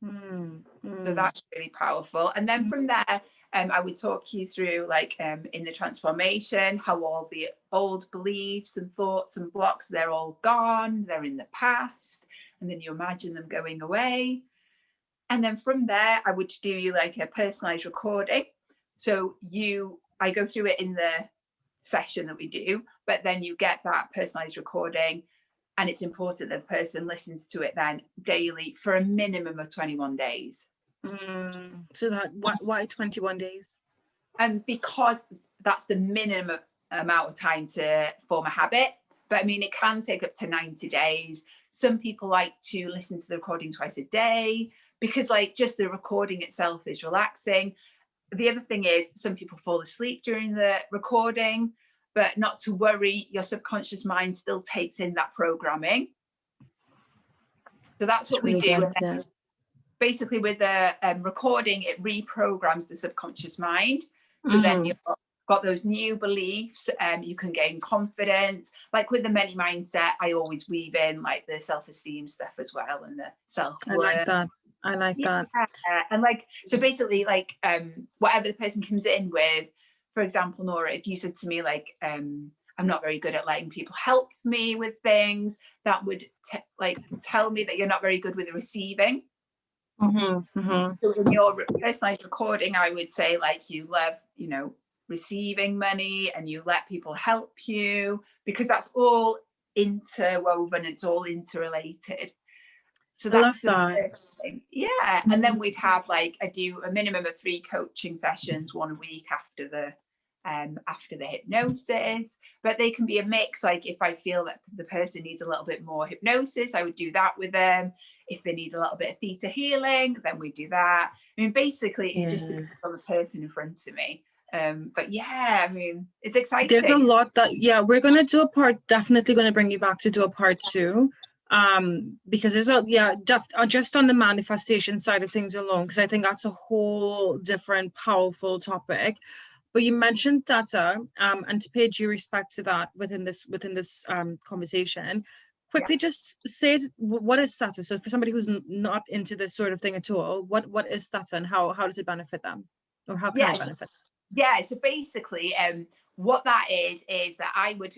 So that's really powerful. And then from there, I would talk you through, like in the transformation, how all the old beliefs and thoughts and blocks, they're all gone, they're in the past. And then you imagine them going away. And then from there, I would do you like a personalized recording. So I go through it in the session that we do, but then you get that personalized recording, and it's important that the person listens to it then daily for a minimum of 21 days. So that why 21 days? Because that's the minimum amount of time to form a habit. But I mean, it can take up to 90 days. Some people like to listen to the recording twice a day because like just the recording itself is relaxing. The other thing is some people fall asleep during the recording, but not to worry, your subconscious mind still takes in that programming. So that's what we do. Basically with the recording, it reprograms the subconscious mind. So then you've got those new beliefs, you can gain confidence. Like with the money mindset, I always weave in like the self-esteem stuff as well and the self-worth. I like that. And like, so basically like whatever the person comes in with, for example, Nora, if you said to me like, I'm not very good at letting people help me with things, that would tell me that you're not very good with receiving. So in your personalized recording, I would say like you love, receiving money and you let people help you because that's all interwoven, it's all interrelated. So that's the first thing. Yeah. And then we'd have like, I do a minimum of 3 coaching sessions, 1 a week after the hypnosis, but they can be a mix. Like if I feel that the person needs a little bit more hypnosis, I would do that with them. If they need a little bit of theta healing, then we do that. I mean, basically it just depends on the person in front of me. But yeah, I mean, it's exciting. There's a lot that, we're going to do a part, definitely going to bring you back to do a part 2. Because there's just on the manifestation side of things alone, because I think that's a whole different powerful topic. But you mentioned theta, and to pay due respect to that within this conversation, quickly just say what is theta. So for somebody who's not into this sort of thing at all, what is theta and how does it benefit them, or how can it benefit? Yeah, so basically, what that is that I would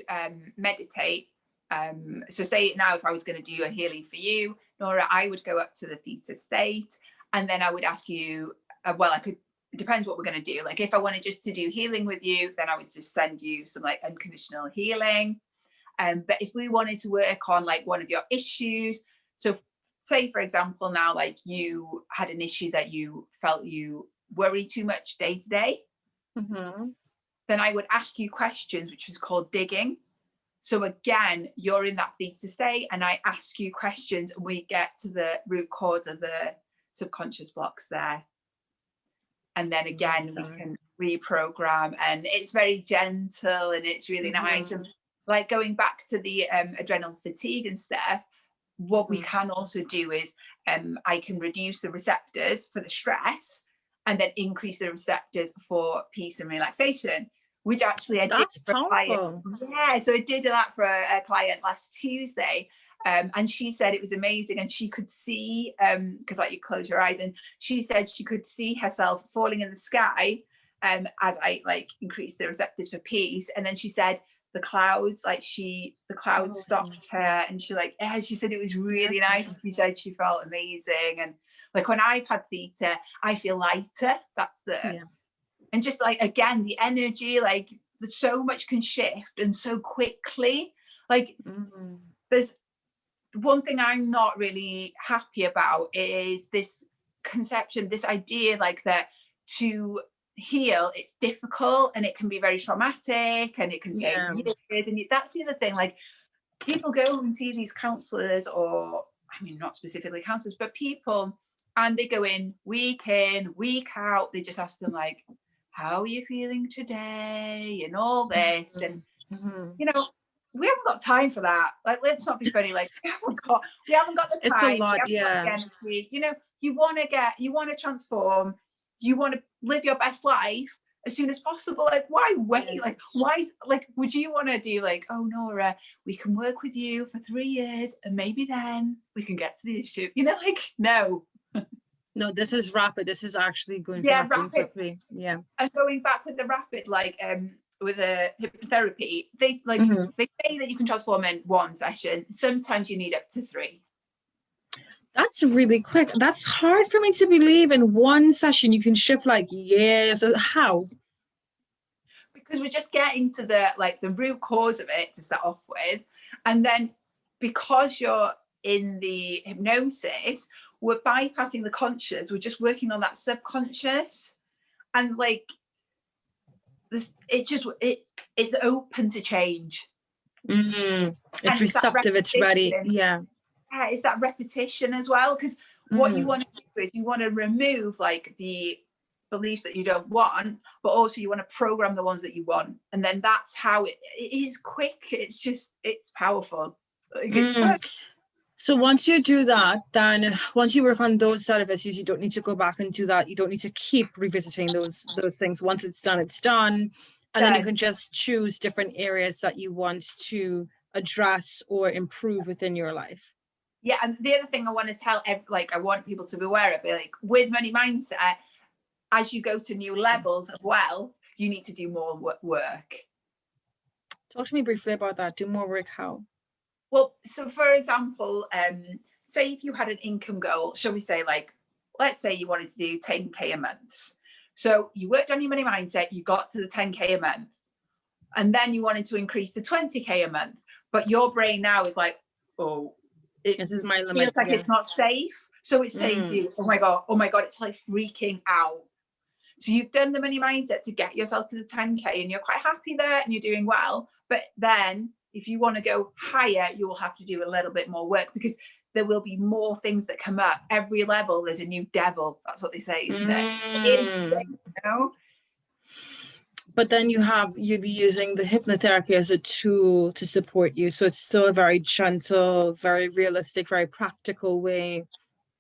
meditate. So say now if I was going to do a healing for you, Nora, I would go up to the theta state, and then I would ask you, I could it depends what we're going to do. Like if I wanted just to do healing with you, then I would just send you some like unconditional healing. But if we wanted to work on like one of your issues, so say for example now, like you had an issue that you felt you worry too much day to day, then I would ask you questions, which is called digging. So again, you're in that theta state and I ask you questions and we get to the root cause of the subconscious blocks there. And then again, we can reprogram, and it's very gentle and it's really nice. And like going back to the adrenal fatigue and stuff, what we can also do is I can reduce the receptors for the stress and then increase the receptors for peace and relaxation, which actually I did for a client. Yeah, so I did that for a client last Tuesday. And she said it was amazing, and she could see, because like you close your eyes, and she said she could see herself falling in the sky as I like increased the receptors for peace. And then she said the clouds stopped her, and she said it was really nice, and she said she felt amazing. And like when I've had theta, I feel lighter. That's and just like again the energy, like there's so much can shift and so quickly. Like there's one thing I'm not really happy about is this conception, this idea like that to heal, it's difficult and it can be very traumatic and it can take years. And that's the other thing, like people go and see these counselors, or I mean, not specifically counselors, but people, and they go in, week out, they just ask them like, how are you feeling today? And all this. And, you know, we haven't got time for that. Like, let's not be funny. Like, we haven't got the time. It's a lot, we haven't got the energy. You know, you want to transform, you want to live your best life as soon as possible. Like, why wait? Like, would you want to do like, oh, Nora, we can work with you for 3 years and maybe then we can get to the issue. You know, like, no. No, this is rapid. This is actually going to happen quickly. Yeah. And going back with the rapid, like, with a hypnotherapy, they say that you can transform in 1 session. Sometimes you need up to 3. That's really quick. That's hard for me to believe. In 1 session you can shift like years. How? Because we're just getting to the root cause of it to start off with, and then because you're in the hypnosis, we're bypassing the conscious. We're just working on that subconscious, and like it's open to change. It's receptive, it's ready. It's that repetition as well, because what you want to do is you want to remove like the beliefs that you don't want, but also you want to program the ones that you want, and then that's how it is quick. It's powerful. Like, so once you do that, then once you work on those side of issues, you don't need to go back and do that. You don't need to keep revisiting those things. Once it's done, it's done. And then you can just choose different areas that you want to address or improve within your life. Yeah, and the other thing I want to tell, I want people to be aware of, like with money mindset, as you go to new levels of wealth, you need to do more work. Talk to me briefly about that. Do more work, how? Well, so for example, say if you had an income goal, shall we say, like, let's say you wanted to do 10K a month. So you worked on your money mindset, you got to the 10K a month, and then you wanted to increase to 20K a month. But your brain now is like, oh, this is my limit. Feels like it's not safe. So it's saying to you, oh my God, it's like freaking out. So you've done the money mindset to get yourself to the 10K and you're quite happy there and you're doing well. But then if you want to go higher, you will have to do a little bit more work, because there will be more things that come up. Every level, there's a new devil. That's what they say, isn't it? You know? But then you'd be using the hypnotherapy as a tool to support you. So it's still a very gentle, very realistic, very practical way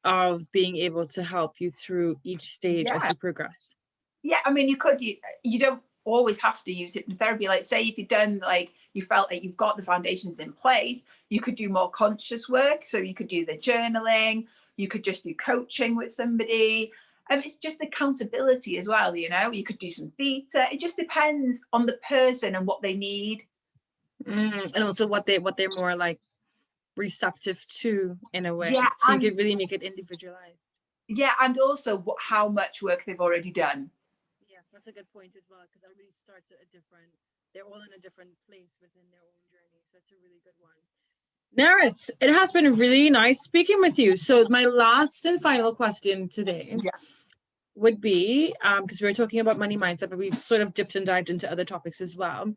of being able to help you through each stage as you progress. Yeah, I mean, you don't always have to use hypnotherapy. Like say if you've done, like you felt like you've got the foundations in place, you could do more conscious work. So you could do the journaling, you could just do coaching with somebody. And it's just accountability as well, you know. You could do some theta. It just depends on the person and what they need. And also what they're more like receptive to in a way. Yeah, so you could really make it individualized. Yeah, and also how much work they've already done. That's a good point as well, because everybody starts at a different, they're all in a different place within their own journey. So that's a really good one. Nerys, it has been really nice speaking with you. So my last and final question today would be, because we were talking about money mindset, but we've sort of dipped and dived into other topics as well.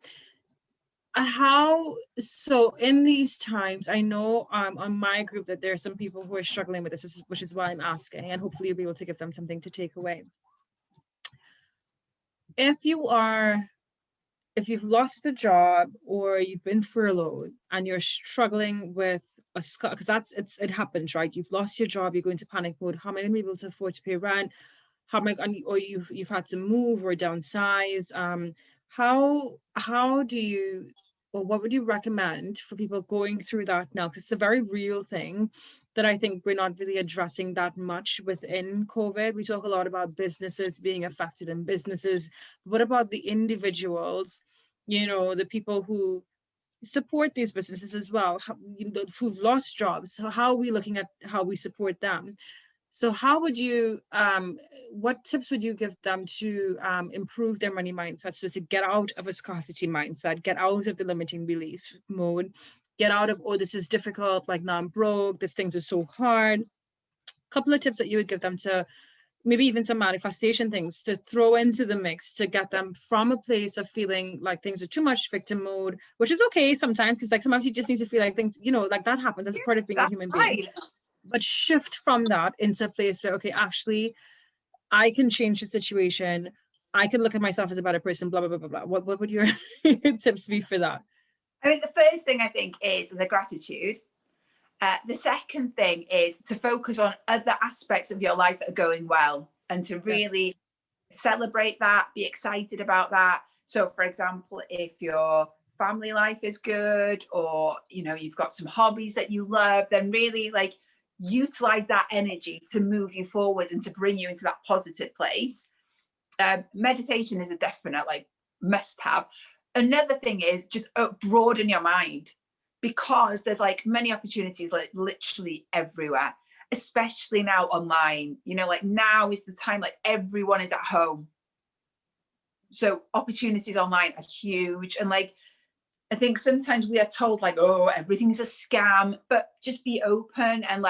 How, so in these times, I know on my group that there are some people who are struggling with this, which is why I'm asking, and hopefully you'll be able to give them something to take away. If you've lost a job or you've been furloughed and you're struggling with a because it happens, right? You've lost your job, you're going to panic mode. How am I going to be able to afford to pay rent? How am I, or you've had to move or downsize? How do you, or what would you recommend for people going through that now? Because it's a very real thing that I think we're not really addressing that much within COVID. We talk a lot about businesses being affected and businesses. What about the individuals, the people who support these businesses as well, who've lost jobs? So how are we looking at how we support them? So how would you, what tips would you give them to improve their money mindset? So to get out of a scarcity mindset, get out of the limiting belief mode, get out of, oh, this is difficult, like now I'm broke, these things are so hard. A couple of tips that you would give them to, maybe even some manifestation things to throw into the mix to get them from a place of feeling like things are too much victim mode, which is okay sometimes, because like sometimes you just need to feel like things, like that happens. That's part of being a human being. But shift from that into a place where, okay, actually, I can change the situation. I can look at myself as a better person, blah, blah, blah, blah, blah. What would your tips be for that? I mean, the first thing I think is the gratitude. The second thing is to focus on other aspects of your life that are going well and to really celebrate that, be excited about that. So, for example, if your family life is good or, you've got some hobbies that you love, then really utilize that energy to move you forward and to bring you into that positive place. Meditation is a definite must have. Another thing is just broaden your mind, because there's many opportunities literally everywhere, especially now online. Now is the time, everyone is at home, so opportunities online are huge. And I think sometimes we are told oh, everything's a scam, but just be open and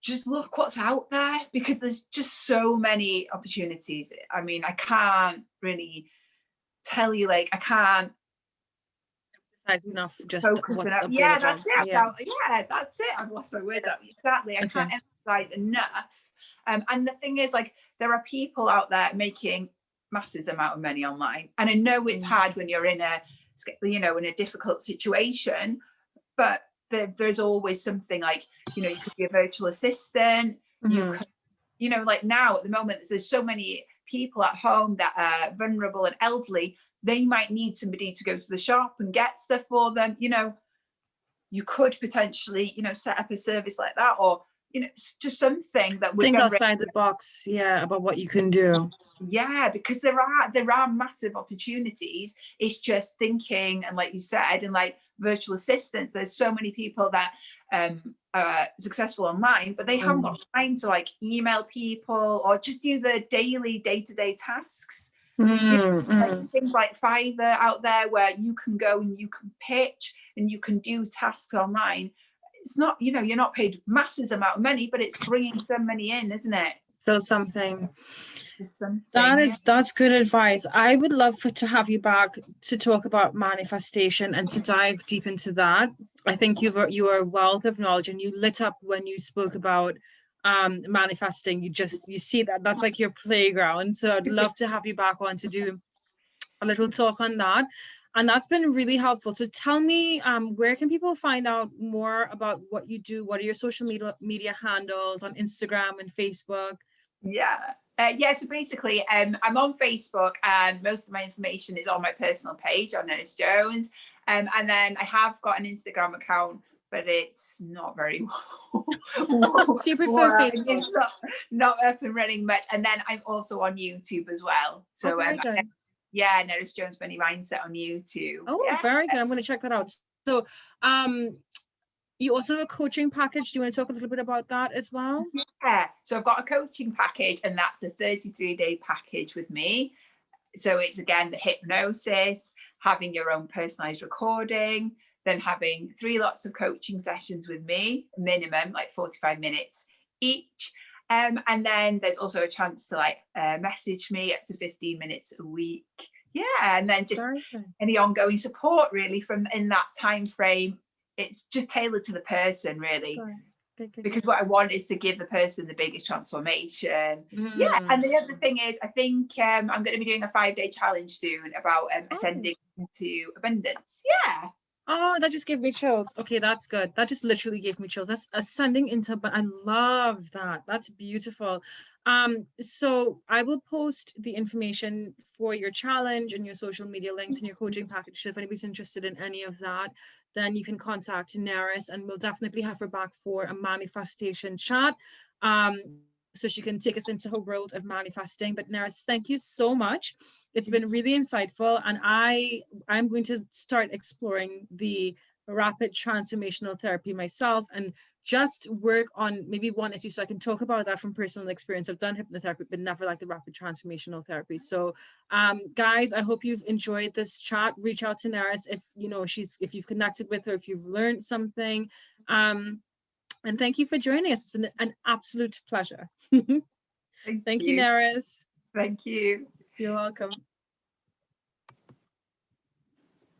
just look what's out there, because there's just so many opportunities. I mean, I can't really tell you, I can't enough just focus what's enough. available. Yeah, that's it. That's it. I've lost my words out. Exactly. I can't emphasize enough. And the thing is, there are people out there making massive amount of money online, and I know it's hard when you're in a difficult situation, but there's always something you could be a virtual assistant. You could, now at the moment there's so many people at home that are vulnerable and elderly. They might need somebody to go to the shop and get stuff for them. You could potentially, set up a service like that, or, just something that would think outside the box, about what you can do. Yeah, because there are massive opportunities. It's just thinking, and like you said, and virtual assistants, there's so many people that are successful online, but they haven't got time to email people or just do the daily day-to-day tasks. Things like Fiverr out there, where you can go and you can pitch and you can do tasks online. It's not, you're not paid massive amount of money, but it's bringing some money in, isn't it? So something. That's good advice. I would love to have you back to talk about manifestation and to dive deep into that. I think you are a wealth of knowledge, and you lit up when you spoke about manifesting. You see that's like your playground. So I'd love to have you back on to do a little talk on that. And that's been really helpful. So tell me, where can people find out more about what you do? What are your social media handles on Instagram and Facebook? So basically, I'm on Facebook, and most of my information is on my personal page on Nerys Jones. And then I have got an Instagram account, but it's not very Super well, it's not up and running much. And then I'm also on YouTube as well. So Nerys Jones Money Mindset on YouTube. Very good. I'm going to check that out. So You also have a coaching package. Do you want to talk a little bit about that as well? Yeah, so I've got a coaching package, and that's a 33-day package with me. So it's again the hypnosis, having your own personalized recording, then having 3 lots of coaching sessions with me, minimum like 45 minutes each. And then there's also a chance to like message me up to 15 minutes a week. Yeah, and then just any ongoing support really from in that time frame. It's just tailored to the person really. Good. Because what I want is to give the person the biggest transformation. Yeah, and the other thing is, I think I'm going to be doing a 5-day challenge soon about ascending into abundance. Yeah. Oh, that just gave me chills. Okay, that's good. That just literally gave me chills. That's ascending into, but I love that. That's beautiful. So I will post the information for your challenge and your social media links and your coaching package. So if anybody's interested in any of that, then you can contact Nerys, and we'll definitely have her back for a manifestation chat. So she can take us into her world of manifesting. But Nerys, thank you so much. It's been really insightful, and I'm going to start exploring the rapid transformational therapy myself and just work on maybe one issue so I can talk about that from personal experience. I've done hypnotherapy, but never like the rapid transformational therapy. So guys, I hope you've enjoyed this chat. Reach out to Nerys if you know if you've connected with her, if you've learned something. And thank you for joining us. It's been an absolute pleasure. Thank you, Nerys. Thank you. You're welcome.